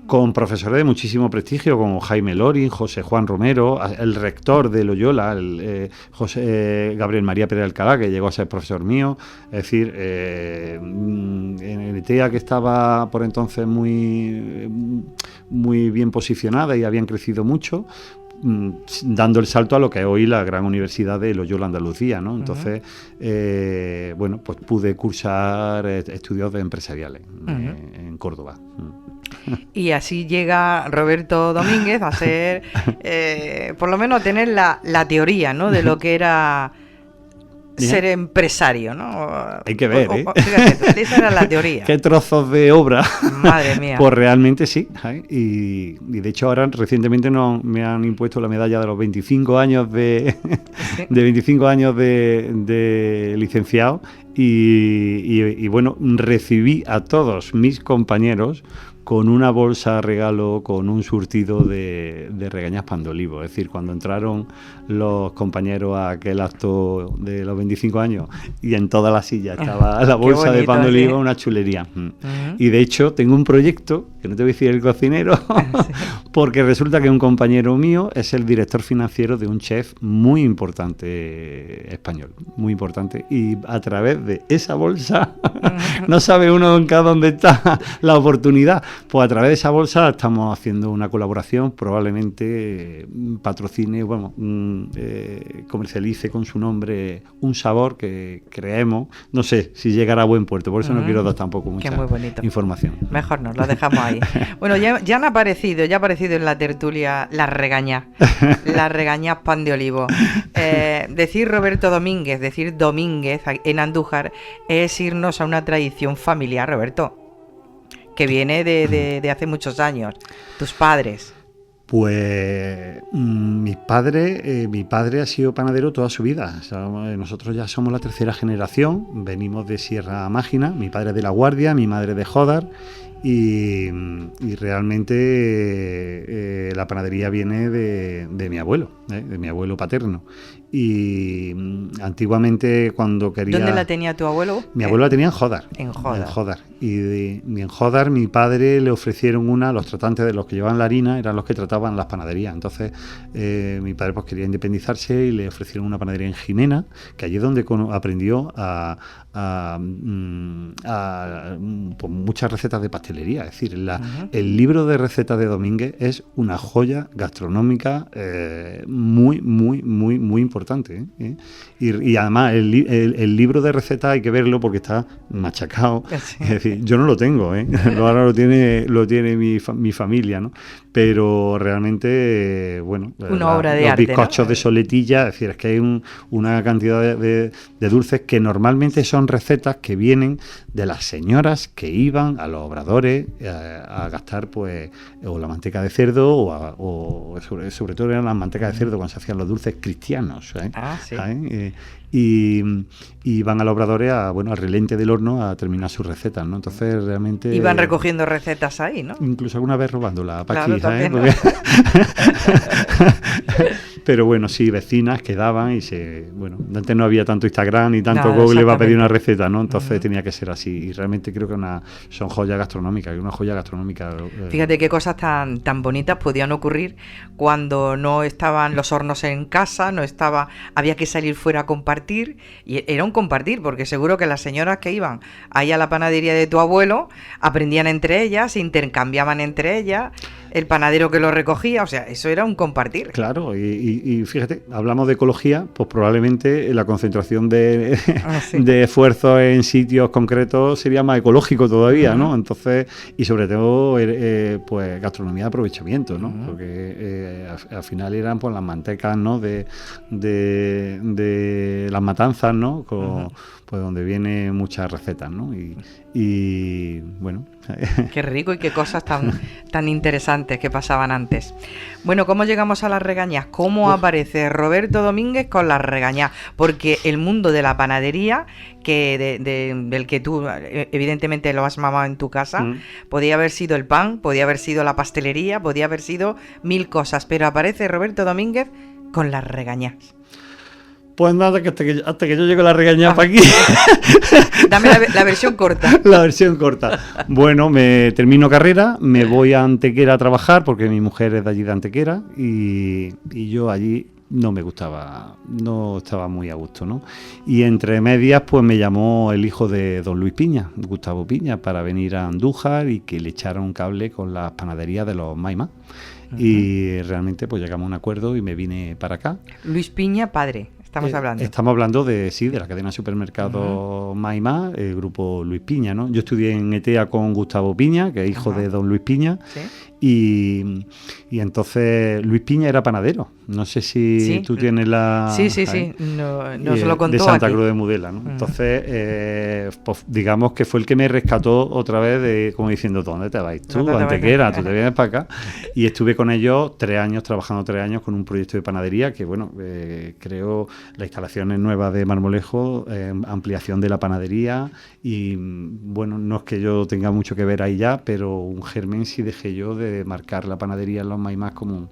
Speaker 3: con profesores de muchísimo prestigio, como Jaime Lorin, José Juan Romero, el rector de Loyola, Gabriel María Pérez Alcalá, que llegó a ser profesor mío. Es decir, en ETEA, que estaba por entonces muy bien posicionada y habían crecido mucho, dando el salto a lo que es hoy la gran universidad de Loyola Andalucía, ¿no? Entonces, pues pude cursar estudios empresariales en Córdoba.
Speaker 2: Y así llega Roberto Domínguez a ser, por lo menos a tener la teoría, ¿no? De lo que era ser empresario, ¿no?
Speaker 3: Hay que ver, ¿eh?
Speaker 2: Fíjate, esa era la teoría.
Speaker 3: Qué trozos de obra.
Speaker 2: Madre mía.
Speaker 3: Pues realmente sí. Y de hecho ahora recientemente me han impuesto la medalla de los 25 años de 25 años de licenciado y bueno, recibí a todos mis compañeros con una bolsa regalo con un surtido de regañas pan de olivo. Es decir, cuando entraron los compañeros a aquel acto de los 25 años y en toda la silla estaba la bolsa de pan de olivo, una chulería. Y de hecho tengo un proyecto, que no te voy a decir el cocinero, porque resulta que un compañero mío es el director financiero de un chef muy importante español, muy importante, y a través de esa bolsa, no sabe uno nunca dónde está la oportunidad. Pues a través de esa bolsa estamos haciendo una colaboración, probablemente patrocine, bueno, comercialice con su nombre un sabor que creemos, no sé si llegará a buen puerto, por eso no quiero dar tampoco mucha información.
Speaker 2: Mejor nos lo dejamos ahí. Bueno, ya ha aparecido en la tertulia las regañas pan de olivo. Decir Roberto Domínguez, decir Domínguez en Andújar es irnos a una tradición familiar, Roberto, que viene de hace muchos años. Tus padres.
Speaker 3: Pues mi padre ha sido panadero toda su vida. O sea, nosotros ya somos la tercera generación, venimos de Sierra Mágina, mi padre de La Guardia, mi madre de Jódar, y realmente la panadería viene de mi abuelo paterno. Y antiguamente cuando quería...
Speaker 2: ¿Dónde la tenía tu abuelo?
Speaker 3: Mi abuelo la tenía en Jódar.
Speaker 2: En Jódar.
Speaker 3: Y en Jódar mi padre le ofrecieron los tratantes de los que llevaban la harina, eran los que trataban las panaderías. Entonces mi padre pues quería independizarse y le ofrecieron una panadería en Jimena, que allí es donde aprendió pues muchas recetas de pastelería. Es decir, el libro de recetas de Domínguez es una joya gastronómica muy, muy, muy, muy importante. Y además el libro de recetas hay que verlo porque está machacado. Sí. Es decir, yo no lo tengo, ahora lo tiene mi familia, ¿no? Pero realmente, bueno,
Speaker 2: una obra de
Speaker 3: los
Speaker 2: arte,
Speaker 3: bizcochos, ¿no?, de soletilla, es decir, es que hay una cantidad de dulces que normalmente son recetas que vienen de las señoras que iban a los obradores a gastar, pues, o la manteca de cerdo o sobre todo eran las mantecas de cerdo cuando se hacían los dulces cristianos,
Speaker 2: sí.
Speaker 3: Y van a los obradores al relente del horno a terminar sus recetas, ¿no? Entonces realmente
Speaker 2: iban recogiendo recetas ahí, ¿no?
Speaker 3: Incluso alguna vez robándola para
Speaker 2: claro,
Speaker 3: aquí,
Speaker 2: también, ¿no?
Speaker 3: Pero bueno, sí, vecinas quedaban y antes no había tanto Instagram ni tanto Google va a pedir una receta, ¿no? Entonces tenía que ser así. Y realmente creo que son joyas gastronómicas, una joya gastronómica.
Speaker 2: Fíjate qué cosas tan bonitas podían ocurrir cuando no estaban los hornos en casa, había que salir fuera a compartir, y era un compartir, porque seguro que las señoras que iban ahí a la panadería de tu abuelo aprendían entre ellas, se intercambiaban entre ellas, el panadero que lo recogía, o sea, eso era un compartir.
Speaker 3: Claro, y fíjate, hablamos de ecología, pues probablemente la concentración de esfuerzos en sitios concretos sería más ecológico todavía, ¿no? Entonces, y sobre todo, pues gastronomía de aprovechamiento, ¿no? Porque al final eran pues las mantecas, ¿no?, de las matanzas, ¿no?, pues donde vienen muchas recetas, ¿no? Y bueno...
Speaker 2: Qué rico y qué cosas tan interesantes que pasaban antes. Bueno, ¿cómo llegamos a las regañas? ¿Cómo aparece Roberto Domínguez con las regañas? Porque el mundo de la panadería, del que tú evidentemente lo has mamado en tu casa, podía haber sido el pan, podía haber sido la pastelería, podía haber sido mil cosas, pero aparece Roberto Domínguez con las regañas.
Speaker 3: Pues nada, que hasta que yo llego a la regañada para aquí.
Speaker 2: Dame la versión corta.
Speaker 3: La versión corta. Bueno, me termino carrera, me voy a Antequera a trabajar, porque mi mujer es de allí de Antequera, y yo allí no me gustaba, no estaba muy a gusto, ¿no? Y entre medias, pues me llamó el hijo de don Luis Piña, Gustavo Piña, para venir a Andújar y que le echara un cable con las panaderías de los Maimá. Y realmente pues llegamos a un acuerdo y me vine para acá.
Speaker 2: Luis Piña, padre. Estamos
Speaker 3: hablando de la cadena de supermercados Maimá, el grupo Luis Piña, ¿no? Yo estudié en ETEA con Gustavo Piña, que es hijo de don Luis Piña, ¿sí? Y entonces Luis Piña era panadero, No sé si tú tienes la...
Speaker 2: Sí, nos lo contó
Speaker 3: de Santa
Speaker 2: aquí.
Speaker 3: Cruz de Mudela, ¿no? Entonces, pues digamos que fue el que me rescató otra vez de, como diciendo, ¿dónde te vais tú, Antequera? Tú te vienes para acá. Y estuve con ellos 3 años, trabajando 3 años con un proyecto de panadería que, bueno, creo las instalaciones nuevas de Marmolejo, ampliación de la panadería y, bueno, no es que yo tenga mucho que ver ahí ya, pero un germen sí dejé yo de marcar la panadería en Los Maimás como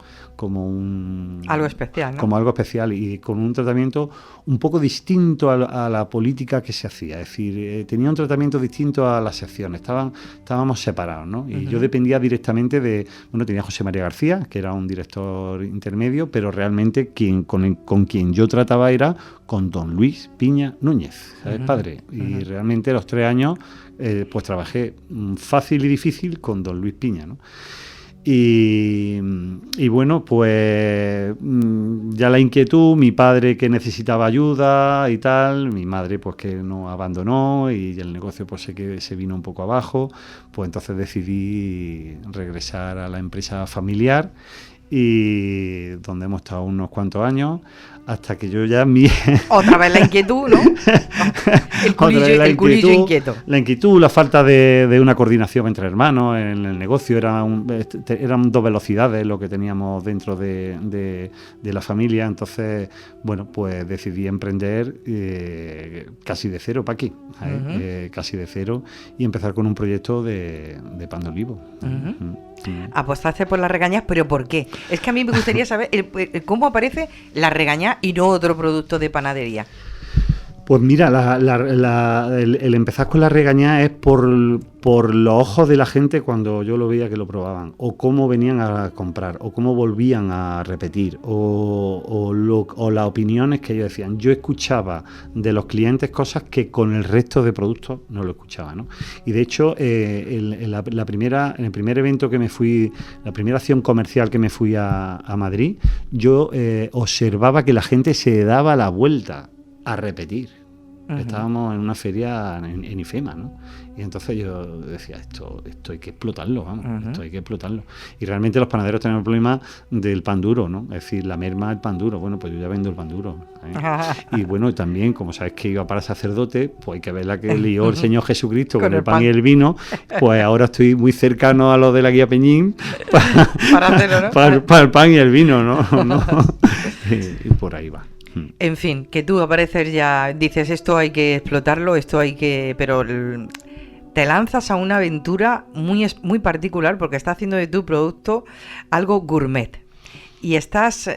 Speaker 3: un...
Speaker 2: Algo especial, ¿no?
Speaker 3: Como algo especial y con un tratamiento un poco distinto a la política que se hacía. Es decir, tenía un tratamiento distinto a las secciones. Estábamos separados, ¿no? Y yo dependía directamente de... Bueno, tenía a José María García, que era un director intermedio, pero realmente con quien yo trataba era con don Luis Piña Núñez, ¿sabes, padre? Y realmente los 3 años pues trabajé fácil y difícil con don Luis Piña, ¿no? Y bueno, pues ya la inquietud, mi padre que necesitaba ayuda y tal, mi madre pues que no abandonó y el negocio pues se vino un poco abajo, pues entonces decidí regresar a la empresa familiar y donde hemos estado unos cuantos años hasta que yo ya...
Speaker 2: Otra vez la inquietud, ¿no? El culillo inquieto.
Speaker 3: La inquietud, la falta de una coordinación entre hermanos en el negocio, eran 2 velocidades lo que teníamos dentro de la familia, entonces, bueno, pues decidí emprender casi de cero, Paqui, casi de cero, y empezar con un proyecto de pan de olivo.
Speaker 2: Apostaste por las regañas, ¿pero por qué? Es que a mí me gustaría saber cómo aparece la regaña y no otro producto de panadería.
Speaker 3: Pues mira, el empezar con la regañada es por los ojos de la gente cuando yo lo veía que lo probaban, o cómo venían a comprar, o cómo volvían a repetir, o las opiniones que ellos decían. Yo escuchaba de los clientes cosas que con el resto de productos no lo escuchaba, ¿no? Y de hecho, en el primer evento que me fui, la primera acción comercial que me fui a Madrid, yo observaba que la gente se daba la vuelta a repetir. Estábamos en una feria en IFEMA, ¿no? Y entonces yo decía, esto hay que explotarlo, vamos, esto hay que explotarlo. Y realmente los panaderos tenemos el problema del pan duro, ¿no? Es decir, la merma del pan duro. Bueno, pues yo ya vendo el pan duro, ¿eh? Y bueno, también, como sabes que iba para sacerdote, pues hay que ver la que lió el Señor Jesucristo con el pan y el vino, pues ahora estoy muy cercano a lo de la guía Peñín para hacerlo, ¿no? para el pan y el vino, ¿no? Y por ahí va.
Speaker 2: En fin, que tú apareces ya, dices esto hay que explotarlo, pero te lanzas a una aventura muy particular porque estás haciendo de tu producto algo gourmet y estás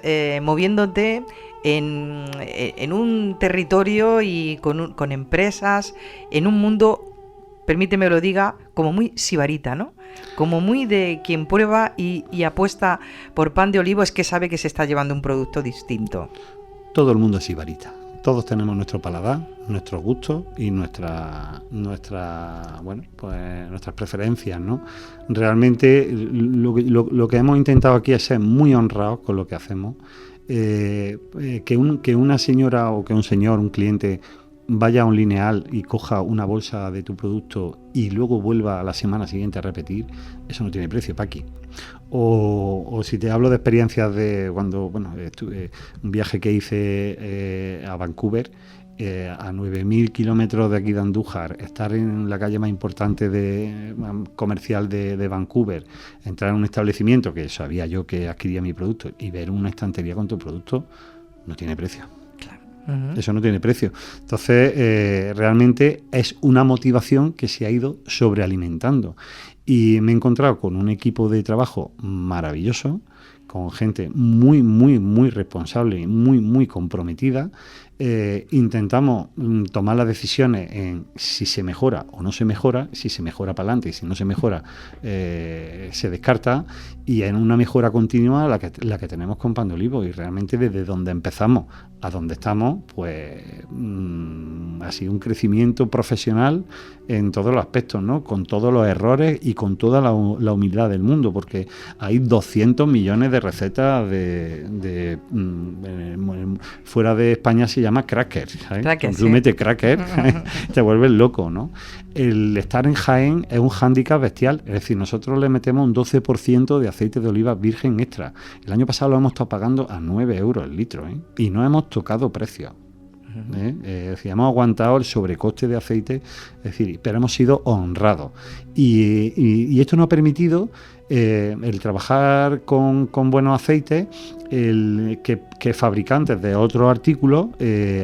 Speaker 2: moviéndote en un territorio y con empresas, en un mundo, permíteme lo diga, como muy sibarita, ¿no? Como muy de quien prueba y apuesta por pan de olivo es que sabe que se está llevando un producto distinto.
Speaker 3: Todo el mundo es sibarita. Todos tenemos nuestro paladar, nuestros gustos y nuestras preferencias, ¿no? Realmente lo que hemos intentado aquí es ser muy honrados con lo que hacemos. Que una señora o que un señor, un cliente, vaya a un lineal y coja una bolsa de tu producto y luego vuelva a la semana siguiente a repetir, eso no tiene precio, Paqui. O si te hablo de experiencias de cuando, estuve un viaje que hice a Vancouver, a 9.000 kilómetros de aquí de Andújar, estar en la calle más importante comercial de Vancouver, entrar en un establecimiento que sabía yo que adquiría mi producto y ver una estantería con tu producto, no tiene precio. Eso no tiene precio. Entonces, realmente es una motivación que se ha ido sobrealimentando. Y me he encontrado con un equipo de trabajo maravilloso, con gente muy, muy, muy responsable y muy, muy comprometida. Intentamos tomar las decisiones en si se mejora o no se mejora, si se mejora para adelante y si no se mejora se descarta, y en una mejora continua la que tenemos con Pan de Olivo. Y realmente desde donde empezamos a donde estamos, pues ha sido un crecimiento profesional en todos los aspectos, ¿no? Con todos los errores y con toda la humildad del mundo, porque hay 200 millones de recetas fuera de España se llama cracker, ¿sabes?
Speaker 2: Cracker,
Speaker 3: Tú
Speaker 2: sí.
Speaker 3: metes cracker, te vuelves loco, ¿no? El estar en Jaén es un hándicap bestial, es decir, nosotros le metemos un 12% de aceite de oliva virgen extra. El año pasado lo hemos estado pagando a 9 euros el litro, ¿eh? Y no hemos tocado precios. Es decir, hemos aguantado el sobrecoste de aceite, es decir, pero hemos sido honrados. Y esto nos ha permitido el trabajar con buenos aceites, que fabricantes de otros artículos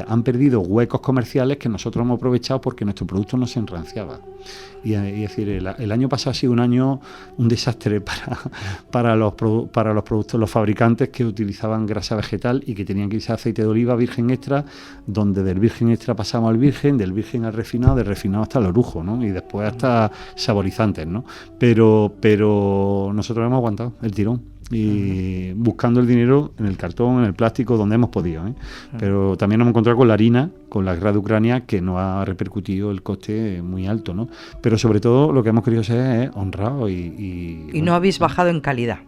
Speaker 3: han perdido huecos comerciales que nosotros hemos aprovechado porque nuestro producto no se enranciaba. Y es decir, el año pasado ha sido un desastre para los productos, los fabricantes que utilizaban grasa vegetal y que tenían que irse a aceite de oliva virgen extra, donde del virgen extra pasamos al virgen, del virgen al refinado, del refinado hasta el orujo, ¿no? Y después hasta saborizantes, ¿no? Pero nosotros hemos aguantado el tirón. Y buscando el dinero en el cartón, en el plástico, donde hemos podido, ¿eh? Pero también nos hemos encontrado con la harina, con la guerra de Ucrania, que nos ha repercutido el coste muy alto, ¿no? Pero sobre todo lo que hemos querido ser es honrados
Speaker 2: y no habéis bajado en calidad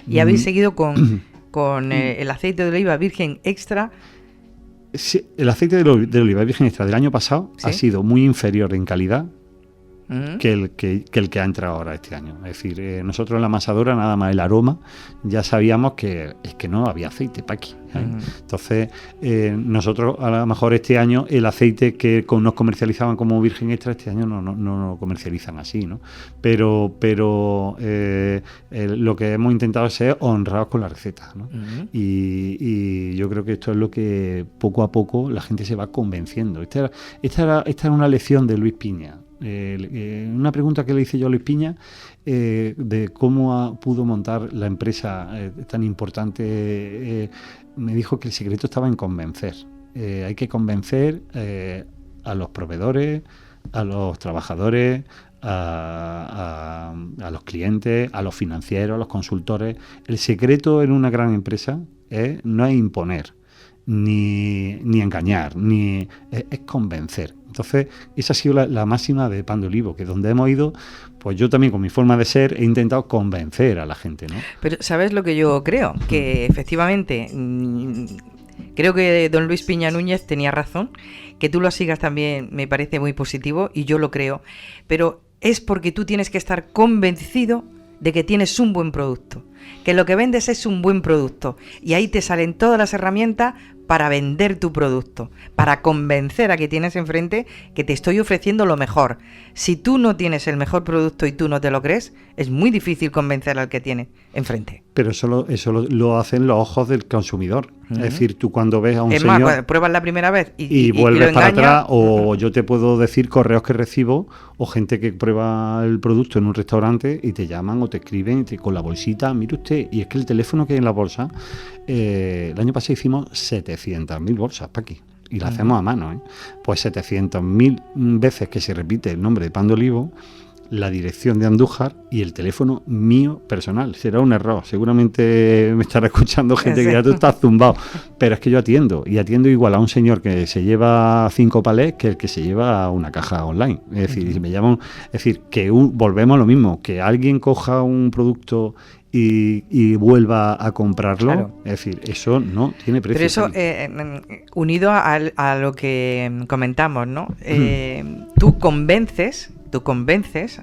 Speaker 2: y habéis seguido con el aceite de oliva virgen extra.
Speaker 3: Sí, el aceite de oliva virgen extra del año pasado, ¿sí?, ha sido muy inferior en calidad que el que ha entrado ahora este año. Es decir, nosotros en la amasadora, nada más el aroma, ya sabíamos que es que no había aceite para aquí. Entonces, nosotros a lo mejor este año el aceite que nos comercializaban como virgen extra, este año no lo comercializan así, ¿no? Pero lo que hemos intentado es ser honrados con la receta, ¿no? Y yo creo que esto es lo que poco a poco la gente se va convenciendo. Esta era una lección de Luis Piña. Una pregunta que le hice yo a Luis Piña, de cómo pudo montar la empresa tan importante, me dijo que el secreto estaba en convencer. Hay que convencer a los proveedores, a los trabajadores, a los clientes, a los financieros, a los consultores. El secreto en una gran empresa no es imponer, ni engañar, es convencer. Entonces, esa ha sido la máxima de Pan de Olivo, que donde hemos ido, pues yo también con mi forma de ser he intentado convencer a la gente, ¿no?
Speaker 2: Pero ¿sabes lo que yo creo? Que efectivamente, creo que don Luis Piña Núñez tenía razón, que tú lo sigas también me parece muy positivo y yo lo creo, pero es porque tú tienes que estar convencido de que tienes un buen producto, que lo que vendes es un buen producto y ahí te salen todas las herramientas para vender tu producto, para convencer a que tienes enfrente que te estoy ofreciendo lo mejor. Si tú no tienes el mejor producto y tú no te lo crees, es muy difícil convencer al que tiene enfrente.
Speaker 3: Pero eso lo hacen los ojos del consumidor. Es decir, tú cuando ves a un señor...
Speaker 2: Es más, pruebas la primera vez
Speaker 3: y vuelves para atrás, o yo te puedo decir correos que recibo, o gente que prueba el producto en un restaurante y te llaman o te escriben con la bolsita, mire usted, y es que el teléfono que hay en la bolsa, el año pasado hicimos 700.000 bolsas para aquí, y la hacemos a mano, ¿eh? Pues 700.000 veces que se repite el nombre de Pan de Olivo, la dirección de Andújar y el teléfono mío personal. Será un error, seguramente me estará escuchando gente que ya tú estás zumbado, pero es que yo atiendo igual a un señor que se lleva 5 palés que el que se lleva una caja online. Es decir, si me llaman, es decir, que volvemos a lo mismo, que alguien coja un producto y vuelva a comprarlo, claro. Es decir, eso no tiene precio.
Speaker 2: Pero eso, unido a lo que comentamos, ¿no? Tú convences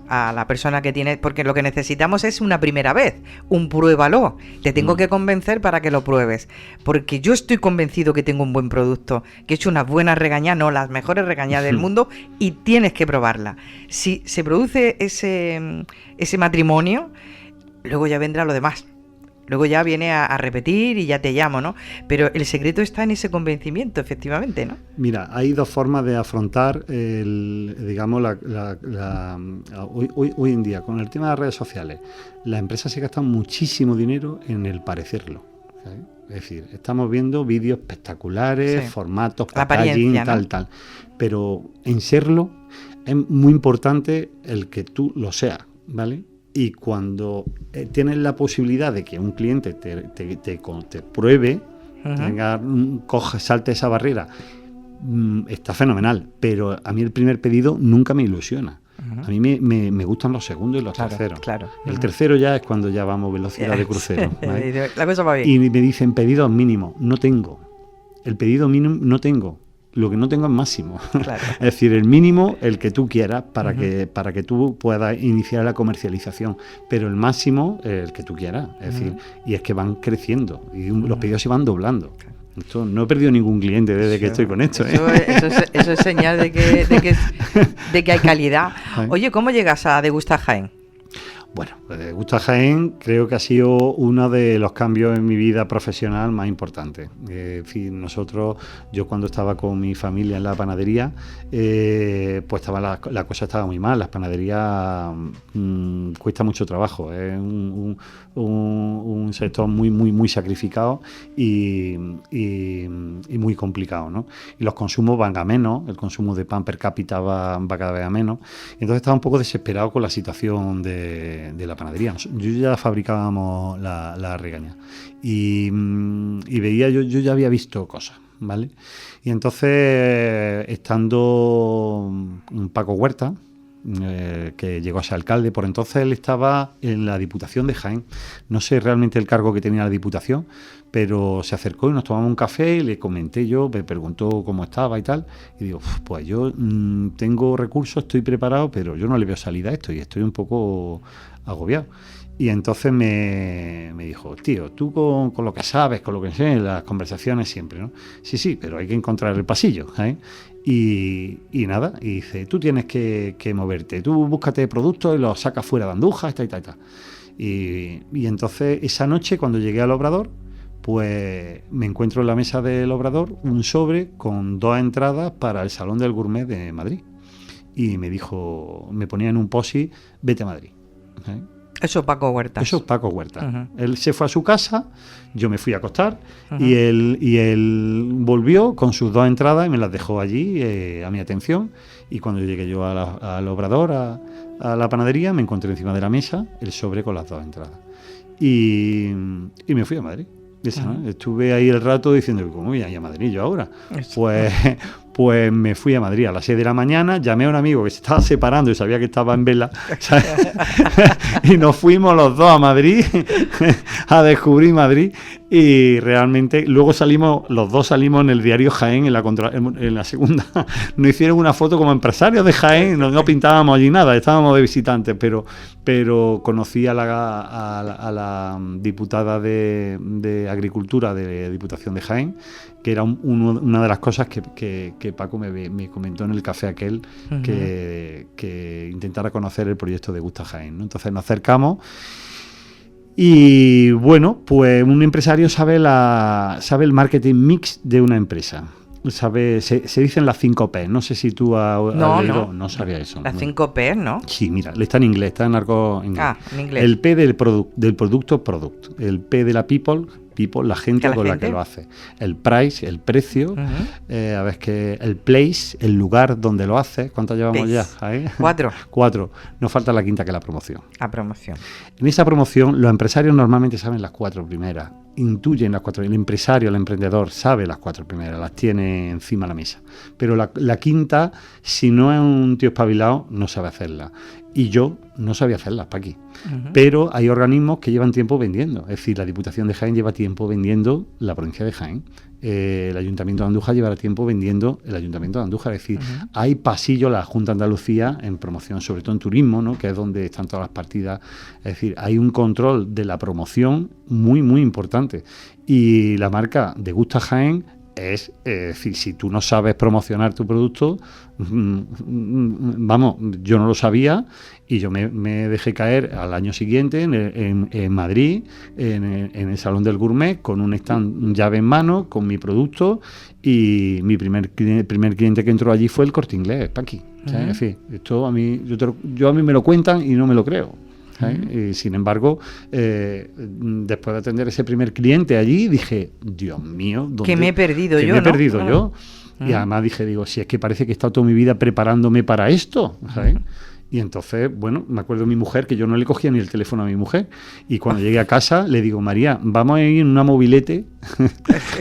Speaker 2: a la persona que tiene, porque lo que necesitamos es una primera vez, un pruébalo. Te tengo que convencer para que lo pruebes, porque yo estoy convencido que tengo un buen producto, que he hecho unas buenas regañas, no, las mejores regañas del mundo, y tienes que probarla. Si se produce ese matrimonio, luego ya vendrá lo demás. Luego ya viene a repetir y ya te llamo, ¿no? Pero el secreto está en ese convencimiento, efectivamente, ¿no?
Speaker 3: Mira, hay dos formas de afrontar hoy en día, con el tema de las redes sociales. Las empresas se gastan muchísimo dinero en el parecerlo, ¿sabes? Es decir, estamos viendo vídeos espectaculares, sí, formatos, packaging, tal. Pero en serlo es muy importante el que tú lo seas, ¿vale? Y cuando tienes la posibilidad de que un cliente te pruebe, salte esa barrera, está fenomenal. Pero a mí el primer pedido nunca me ilusiona. A mí me gustan los segundos y los terceros.
Speaker 2: Claro.
Speaker 3: El tercero ya es cuando ya vamos velocidad de crucero, ¿vale?
Speaker 2: La cosa va bien.
Speaker 3: Y me dicen pedidos mínimos. No tengo. el pedido mínimo no tengo. Lo que no tengo es máximo.
Speaker 2: Claro.
Speaker 3: Es decir, el mínimo, el que tú quieras para que tú puedas iniciar la comercialización. Pero el máximo, el que tú quieras. Es decir, y es que van creciendo y los pedidos se van doblando. Esto, no he perdido ningún cliente desde que estoy con esto.
Speaker 2: Eso es señal de que hay calidad. Oye, ¿cómo llegas a Degusta Jaén?
Speaker 3: Bueno, Degusta Jaén creo que ha sido uno de los cambios en mi vida profesional más importantes. En fin, yo cuando estaba con mi familia en la panadería, pues la cosa estaba muy mal. Las panaderías cuesta mucho trabajo, es un sector muy sacrificado y muy complicado, ¿no? Y los consumos van a menos, el consumo de pan per cápita va cada vez a menos. Entonces estaba un poco desesperado con la situación de la panadería. Yo ya fabricábamos la regaña y veía, yo ya había visto cosas, ¿vale? Y entonces, estando Paco Huerta, que llegó a ser alcalde, por entonces él estaba en la Diputación de Jaén. No sé realmente el cargo que tenía la Diputación, pero se acercó y nos tomamos un café y le comenté yo, me preguntó cómo estaba y tal, y digo, pues yo tengo recursos, estoy preparado, pero yo no le veo salida a esto y estoy un poco agobiado. Y entonces me dijo, tío, tú con lo que sabes, con lo que sé, las conversaciones siempre, ¿no? Sí, pero hay que encontrar el pasillo, ¿eh? Y nada, y dice, tú tienes que moverte, tú búscate productos y los sacas fuera de Andújar, tal. Y entonces esa noche cuando llegué al Obrador, pues me encuentro en la mesa del Obrador un sobre con 2 entradas para el Salón del Gourmet de Madrid. Y me dijo, me ponía en un post-it, vete a Madrid. ¿Eh?
Speaker 2: Eso es Paco Huerta.
Speaker 3: Eso es Paco Huerta. Él se fue a su casa, yo me fui a acostar y él volvió con sus 2 entradas y me las dejó allí a mi atención. Y cuando llegué yo al Obrador, a la panadería, me encontré encima de la mesa el sobre con las 2 entradas. Y me fui a Madrid. ¿No? Estuve ahí el rato diciendo, ¿cómo voy a ir a Madrid yo ahora? Pues me fui a Madrid a las 6 de la mañana, llamé a un amigo que se estaba separando y sabía que estaba en vela, y nos fuimos los dos a Madrid a descubrir Madrid. Y realmente luego los dos salimos en el diario Jaén, en la segunda. Nos hicieron una foto como empresarios de Jaén, no pintábamos allí nada, estábamos de visitantes, pero conocí a la diputada de Agricultura de Diputación de Jaén, que era una de las cosas que Paco me comentó en el café aquel, que intentara conocer el proyecto de Degusta Jaén, ¿no? Entonces nos acercamos. Y bueno, pues un empresario sabe el marketing mix de una empresa. Se dicen las 5 P. No sé si tú has leído. No sabía eso.
Speaker 2: Las 5 P, ¿no?
Speaker 3: Sí, mira, está en inglés, está en argot inglés.
Speaker 2: En inglés.
Speaker 3: El P del producto, product. El P de la people, la gente con la que lo hace. El price, el precio. A ver, que el place, el lugar donde lo hace. ¿Cuántas llevamos ya? 4. Nos falta la 5ª, que es la promoción.
Speaker 2: La promoción. En
Speaker 3: esa promoción, los empresarios normalmente saben las 4 primeras. Intuyen las 4. El empresario, el emprendedor, sabe las 4 primeras, las tiene encima de la mesa. Pero la 5ª, si no es un tío espabilado, no sabe hacerla. Y yo no sabía hacerlas, Paqui. Pero hay organismos que llevan tiempo vendiendo. Es decir, la Diputación de Jaén lleva tiempo vendiendo la provincia de Jaén. El Ayuntamiento de Andújar llevará tiempo vendiendo el Ayuntamiento de Andújar. Es decir, hay pasillo, la Junta de Andalucía, en promoción, sobre todo en turismo, ¿no? Que es donde están todas las partidas. Es decir, hay un control de la promoción muy importante. Y la marca Degusta Jaén es decir, si tú no sabes promocionar tu producto, vamos, yo no lo sabía y yo me dejé caer al año siguiente en Madrid, en el Salón del Gourmet, con un stand llave en mano, con mi producto, y mi primer cliente que entró allí fue el Corte Inglés, Paqui. En fin, esto a mí, yo a mí me lo cuentan y no me lo creo. Y sin embargo, después de atender ese primer cliente allí, dije, Dios mío,
Speaker 2: ¿qué me he perdido yo?
Speaker 3: ¿Qué me he perdido yo? Y además digo, si es que parece que he estado toda mi vida preparándome para esto, ¿sabes? Y entonces, bueno, me acuerdo de mi mujer, que yo no le cogía ni el teléfono a mi mujer, y cuando llegué a casa le digo, María, vamos a ir en una mobilete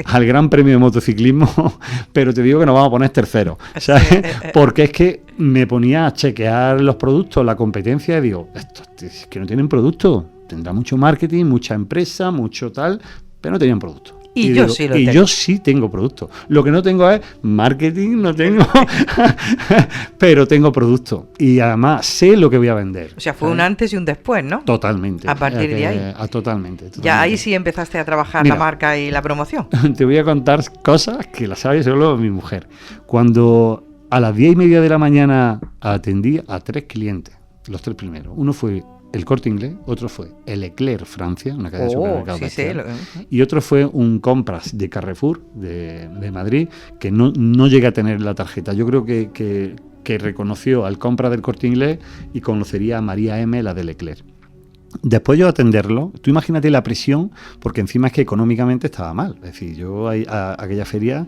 Speaker 3: al Gran Premio de Motociclismo, pero te digo que nos vamos a poner terceros, ¿sabes? Porque es que me ponía a chequear los productos, la competencia, y digo, estos es que no tienen producto, tendrá mucho marketing, mucha empresa, mucho tal, pero no tenían producto.
Speaker 2: Y yo sí lo tengo.
Speaker 3: Yo sí tengo producto. Lo que no tengo es marketing, no tengo, pero tengo producto. Y además sé lo que voy a vender.
Speaker 2: O sea, fue un antes y un después, ¿no?
Speaker 3: Totalmente.
Speaker 2: A partir de ahí.
Speaker 3: Totalmente.
Speaker 2: Ya ahí sí empezaste a trabajar la marca y la promoción.
Speaker 3: Te voy a contar cosas que las sabe solo mi mujer. Cuando a las 10:30 de la mañana atendí a 3 clientes, los 3 primeros. Uno fue El Corte Inglés, otro fue El Leclerc Francia, una cadena de supermercados.
Speaker 2: Sí,
Speaker 3: y otro fue un Compras de Carrefour, de Madrid, que no llegué a tener la tarjeta. Yo creo que reconoció al Compras del Corte Inglés y conocería a María M., la de Leclerc. Después yo atenderlo, tú imagínate la presión, porque encima es que económicamente estaba mal. Es decir, yo a aquella feria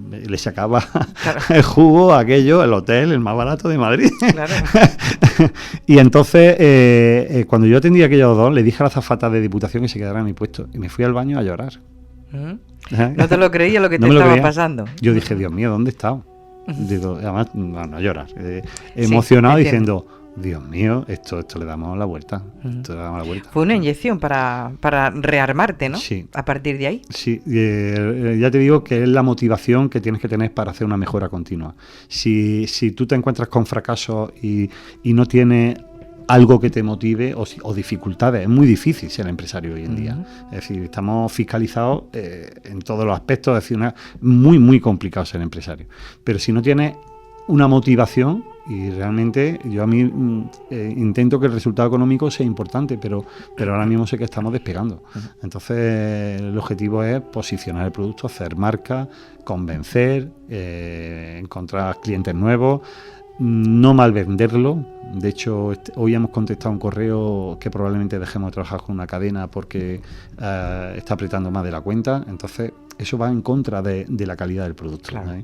Speaker 3: le sacaba el jugo a aquello, el hotel, el más barato de Madrid. Claro. Y entonces, cuando yo atendí a aquellos dos, le dije a la azafata de Diputación que se quedara en mi puesto. Y me fui al baño a llorar.
Speaker 2: ¿No te lo creías lo que te estaba pasando?
Speaker 3: Yo dije, Dios mío, ¿dónde he estado? Además, no a llorar. Emocionado diciendo... Dios mío, esto le damos la vuelta.
Speaker 2: Fue una inyección para rearmarte, ¿no?
Speaker 3: Sí.
Speaker 2: A partir de ahí.
Speaker 3: Sí, ya te digo que es la motivación que tienes que tener para hacer una mejora continua. Si tú te encuentras con fracasos y no tienes algo que te motive o dificultades, es muy difícil ser empresario hoy en día. Es decir, estamos fiscalizados en todos los aspectos, es decir, muy, muy complicado ser empresario. Pero si no tienes una motivación, y realmente yo a mí intento que el resultado económico sea importante, pero ahora mismo sé que estamos despegando. Entonces el objetivo es posicionar el producto, hacer marca, convencer, encontrar clientes nuevos, no mal venderlo. De hecho, hoy hemos contestado un correo que probablemente dejemos de trabajar con una cadena porque está apretando más de la cuenta. Entonces eso va en contra de la calidad del producto. Claro.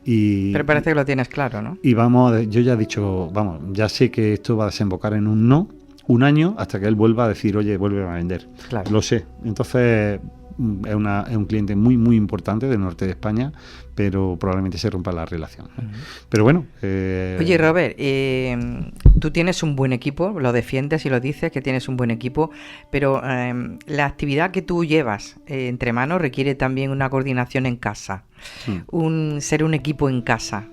Speaker 2: Pero parece que lo tienes claro, ¿no?
Speaker 3: Y yo ya he dicho, ya sé que esto va a desembocar en un año hasta que él vuelva a decir, oye, vuelve a vender. Claro. Lo sé. Entonces es un cliente muy, muy importante del norte de España, pero probablemente se rompa la relación. Pero bueno.
Speaker 2: Oye, Robert, tú tienes un buen equipo, lo defiendes y lo dices, que tienes un buen equipo, pero la actividad que tú llevas entre manos requiere también una coordinación en casa, ser un equipo en casa.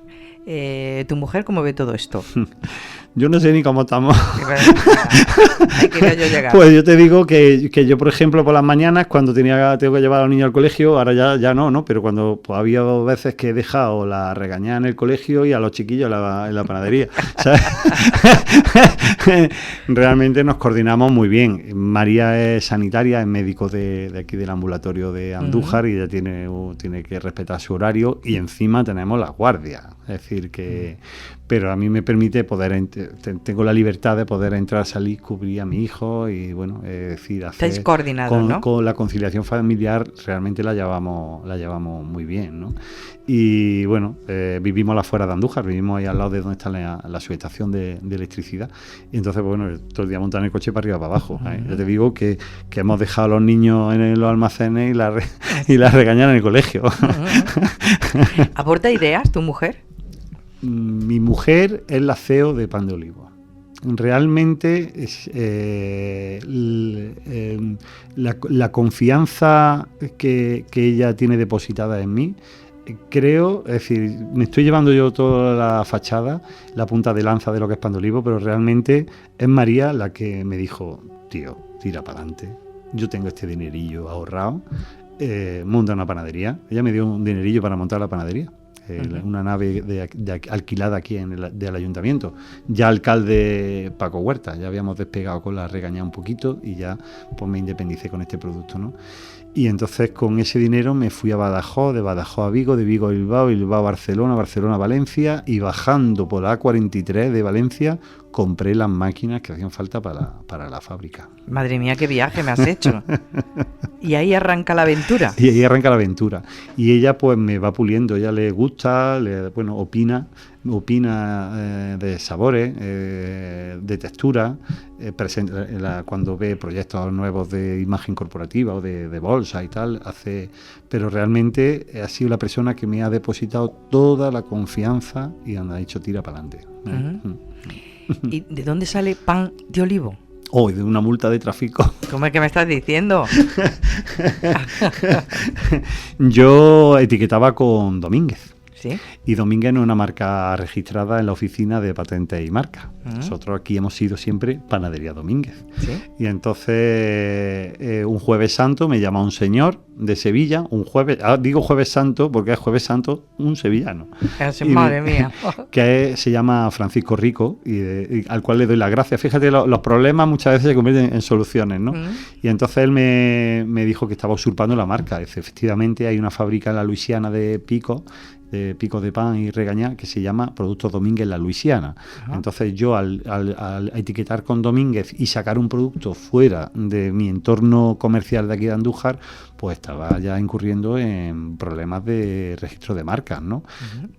Speaker 2: ¿Tu mujer cómo ve todo esto?
Speaker 3: Yo no sé ni cómo estamos.
Speaker 2: Llegar.
Speaker 3: Pues yo te digo que yo, por ejemplo, por las mañanas, cuando tengo que llevar a los niños al colegio, ahora ya no, pero cuando había veces que he dejado la regañada en el colegio y a los chiquillos en la panadería. ¿Sabes? Realmente nos coordinamos muy bien. María es sanitaria, es médico de aquí del ambulatorio de Andújar y ella tiene que respetar su horario y encima tenemos la guardia. Es decir, que... Pero a mí me permite tengo la libertad de poder entrar, salir, cubrir a mi hijo y bueno, es decir,
Speaker 2: estáis coordinados, ¿no?
Speaker 3: Con la conciliación familiar realmente la llevamos muy bien, ¿no? Y bueno, vivimos afuera de Andújar, vivimos ahí al lado de donde está la subestación de electricidad y entonces bueno, todo el día montan el coche para arriba para abajo. Yo te digo que hemos dejado a los niños en los almacenes y la regañan en el colegio.
Speaker 2: ¿Aporta ideas tu mujer?
Speaker 3: Mi mujer es la CEO de Pan de Olivo. Realmente la confianza que ella tiene depositada en mí, creo, es decir, me estoy llevando yo toda la fachada, la punta de lanza de lo que es Pan de Olivo, pero realmente es María la que me dijo, tío, tira para adelante, yo tengo este dinerillo ahorrado, monta una panadería. Ella me dio un dinerillo para montar la panadería. Una nave alquilada aquí del ayuntamiento. Ya alcalde Paco Huerta, ya habíamos despegado con la regañada un poquito y ya pues me independicé con este producto, ¿no? Y entonces con ese dinero me fui a Badajoz, de Badajoz a Vigo, de Vigo a Bilbao, Bilbao a Barcelona, Barcelona a Valencia y bajando por la A43 de Valencia compré las máquinas que hacían falta para la fábrica.
Speaker 2: Madre mía, qué viaje me has hecho. Y ahí arranca la aventura.
Speaker 3: Y ahí arranca la aventura. Y ella pues me va puliendo, ella le gusta, opina de sabores, de textura, cuando ve proyectos nuevos de imagen corporativa o de bolsa y tal, pero realmente ha sido la persona que me ha depositado toda la confianza y me ha dicho tira para adelante.
Speaker 2: ¿Y de dónde sale Pan de Olivo?
Speaker 3: O de una multa de tráfico.
Speaker 2: ¿Cómo es que me estás diciendo?
Speaker 3: Yo etiquetaba con Domínguez.
Speaker 2: Sí.
Speaker 3: Y Domínguez no es una marca registrada en la oficina de patentes y marcas. Nosotros aquí hemos sido siempre Panadería Domínguez.
Speaker 2: ¿Sí?
Speaker 3: Y entonces un Jueves Santo me llama un señor de Sevilla, un jueves, digo Jueves Santo porque es Jueves Santo un sevillano.
Speaker 2: Madre mía.
Speaker 3: Que se llama Francisco Rico y al cual le doy las gracias. Fíjate, los problemas muchas veces se convierten en soluciones, ¿no? Y entonces él me dijo que estaba usurpando la marca. Dice, efectivamente hay una fábrica en la Luisiana de picos de pan y regañá que se llama Productos Domínguez La Luisiana. Entonces yo al etiquetar con Domínguez y sacar un producto fuera de mi entorno comercial de aquí de Andújar, pues estaba ya incurriendo en problemas de registro de marcas, ¿no?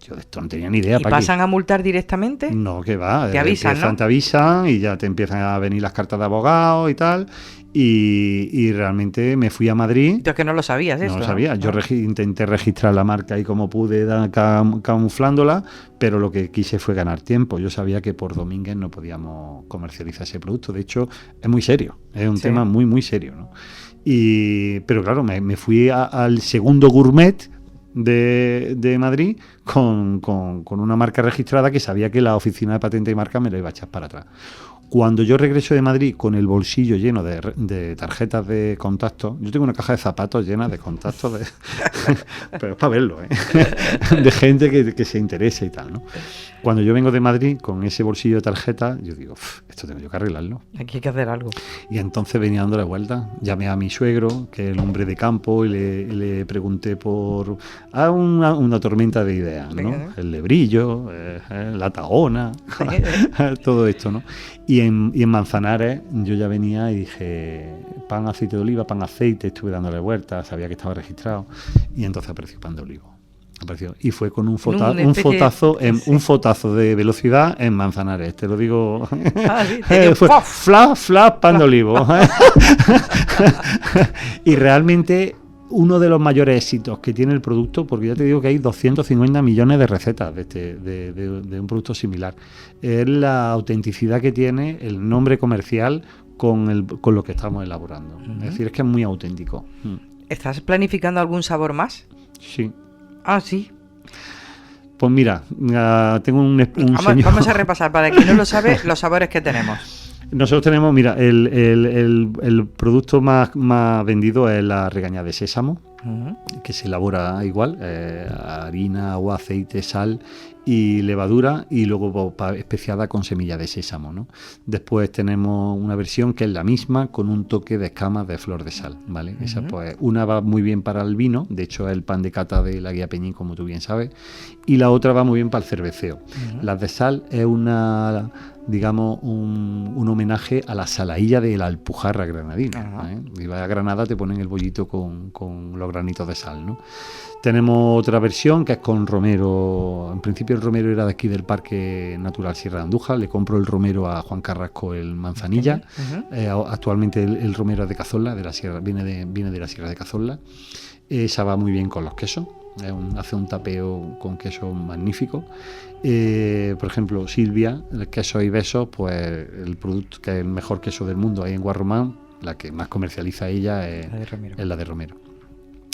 Speaker 3: Yo de esto no tenía ni idea.
Speaker 2: ¿Y pasan a multar directamente?
Speaker 3: No, que va.
Speaker 2: Te avisan, ¿no?
Speaker 3: Te avisan y ya te empiezan a venir las cartas de abogado y tal. Y realmente me fui a Madrid.
Speaker 2: Yo es que no lo sabías esto.
Speaker 3: No lo sabía. Yo intenté registrar la marca y como pude, camuflándola, pero lo que quise fue ganar tiempo. Yo sabía que por Domínguez no podíamos comercializar ese producto. De hecho, es muy serio. Es un tema muy, muy serio, ¿no? Pero claro, me fui al segundo gourmet de Madrid con una marca registrada que sabía que la oficina de patente y marca me la iba a echar para atrás. Cuando yo regreso de Madrid con el bolsillo lleno de tarjetas de contacto, yo tengo una caja de zapatos llena de contactos, pero es para verlo, de gente que se interese y tal, ¿no? Cuando yo vengo de Madrid con ese bolsillo de tarjetas, yo digo, esto tengo yo que arreglarlo.
Speaker 2: Aquí hay que hacer algo.
Speaker 3: Y entonces venía dándole vuelta. Llamé a mi suegro, que es el hombre de campo, y le pregunté por una tormenta de ideas, ¿no? El lebrillo, la tahona, todo esto, ¿no? Y en Manzanares yo ya venía y dije, pan, aceite de oliva, pan, aceite, estuve dándole vueltas, sabía que estaba registrado, y entonces apareció pan de olivo. Y fue con un fotazo de velocidad en Manzanares, te lo digo. Fue flash, pan de olivo. Y realmente uno de los mayores éxitos que tiene el producto, porque ya te digo que hay 250 millones de recetas de un producto similar, es la autenticidad que tiene el nombre comercial con lo que estamos elaborando. Es decir, es que es muy auténtico.
Speaker 2: ¿Estás planificando algún sabor más?
Speaker 3: Sí.
Speaker 2: Ah, sí.
Speaker 3: Pues mira, tengo un señor...
Speaker 2: Vamos a repasar, para quien no lo sabe, los sabores que tenemos.
Speaker 3: Nosotros tenemos, mira, el producto más vendido es la regañá de sésamo, que se elabora igual, harina, agua, aceite, sal y levadura, y luego especiada con semilla de sésamo, ¿no? Después tenemos una versión que es la misma con un toque de escamas de flor de sal, ¿vale? Esa, pues, una va muy bien para el vino, de hecho es el pan de cata de la Guía Peñín, como tú bien sabes, y la otra va muy bien para el cerveceo. Las de sal es una, digamos, un homenaje a la salailla de la Alpujarra granadina, ¿eh? Y vas a Granada, te ponen el bollito con los granitos de sal, ¿no? Tenemos otra versión que es con romero. En principio el romero era de aquí del Parque Natural Sierra de Andújar. Le compro el romero a Juan Carrasco, el Manzanilla. Actualmente el romero es de Cazorla, de la sierra, viene de la Sierra de Cazorla. Esa va muy bien con los quesos. Hace un tapeo con queso magnífico. Por ejemplo, Silvia, el queso y besos, pues el producto que es el mejor queso del mundo ahí en Guarromán, la que más comercializa ella es la de romero.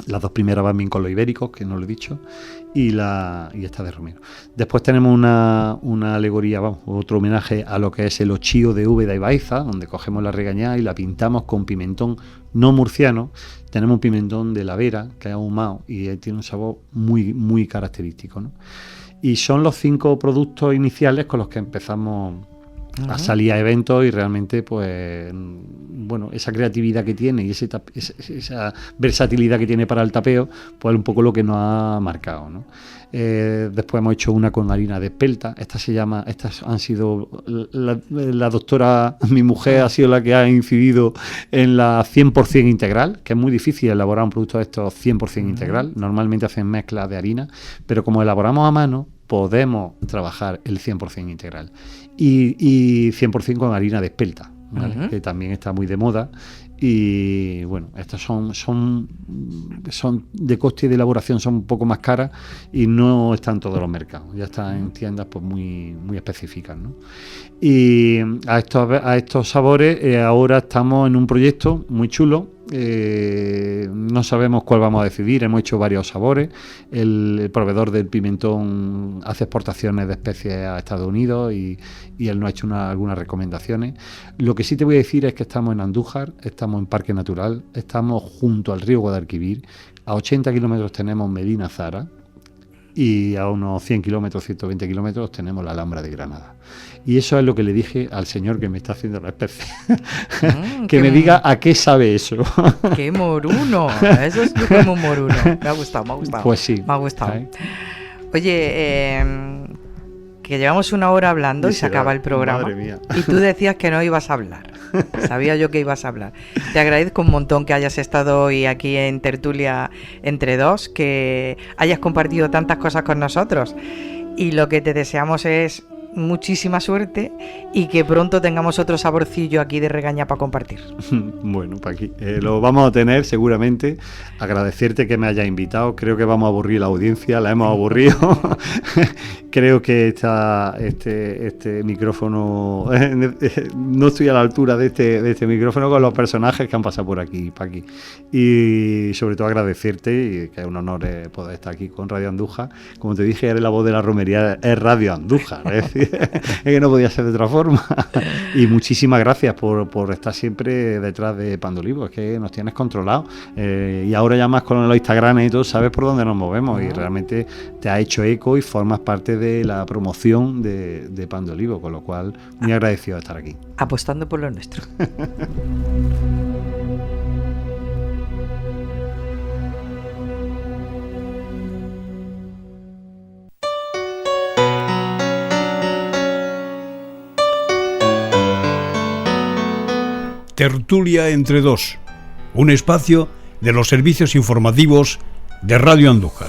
Speaker 3: Las dos primeras van bien con los ibéricos, que no lo he dicho, y esta de romero. Después tenemos una alegoría, otro homenaje a lo que es el ochío de Úbeda y Baeza, donde cogemos la regañá y la pintamos con pimentón no murciano. Tenemos un pimentón de la Vera, que es ahumado, y tiene un sabor muy, muy característico, ¿no? Y son los 5 productos iniciales con los que empezamos a salir a eventos, y realmente, pues, bueno, esa creatividad que tiene y esa versatilidad que tiene para el tapeo, pues es un poco lo que nos ha marcado, ¿no? Después hemos hecho una con harina de espelta. Estas han sido la doctora, mi mujer, ha sido la que ha incidido en la 100% integral, que es muy difícil elaborar un producto de estos 100% integral. Normalmente hacen mezclas de harina, pero como elaboramos a mano, podemos trabajar el 100% integral y 100% con harina de espelta, ¿vale? Que también está muy de moda, y bueno, estas son de coste y de elaboración, son un poco más caras y no están en todos los mercados, ya están en tiendas pues muy específicas, ¿no? Y a estos sabores ahora estamos en un proyecto muy chulo. No sabemos cuál vamos a decidir, hemos hecho varios sabores. El proveedor del pimentón hace exportaciones de especies a Estados Unidos y él nos ha hecho algunas recomendaciones. Lo que sí te voy a decir es que estamos en Andújar, estamos en Parque Natural, estamos junto al río Guadalquivir, a 80 kilómetros tenemos Medina Zara y a unos 100 kilómetros, 120 kilómetros tenemos la Alhambra de Granada. Y eso es lo que le dije al señor que me está haciendo la especie. Que me diga a qué sabe eso.
Speaker 2: ¡Qué moruno! Eso es como un moruno. Me ha gustado.
Speaker 3: Pues sí.
Speaker 2: Me ha gustado. Oye, que llevamos una hora hablando y se acaba el programa.
Speaker 3: Madre mía.
Speaker 2: Y tú decías que no ibas a hablar. Sabía yo que ibas a hablar. Te agradezco un montón que hayas estado hoy aquí en Tertulia Entre Dos, que hayas compartido tantas cosas con nosotros. Y lo que te deseamos es muchísima suerte y que pronto tengamos otro saborcillo aquí de regaña para compartir.
Speaker 3: Bueno, Paqui, lo vamos a tener seguramente. Agradecerte que me hayas invitado. Creo que vamos a aburrir la audiencia, la hemos aburrido. Creo que este micrófono no estoy a la altura de este micrófono con los personajes que han pasado por aquí, Paqui. Y sobre todo agradecerte, y que es un honor poder estar aquí con Radio Andújar. Como te dije, eres la voz de la romería, es Radio Andújar, es decir, es que no podía ser de otra forma. Y muchísimas gracias por estar siempre detrás de Pan de Olivo, es que nos tienes controlados. Y ahora ya más con los Instagram y todo, sabes por dónde nos movemos y realmente te ha hecho eco y formas parte de la promoción de Pan de Olivo, con lo cual muy agradecido de estar aquí.
Speaker 2: Apostando por lo nuestro.
Speaker 1: Tertulia Entre Dos, un espacio de los servicios informativos de Radio Andújar.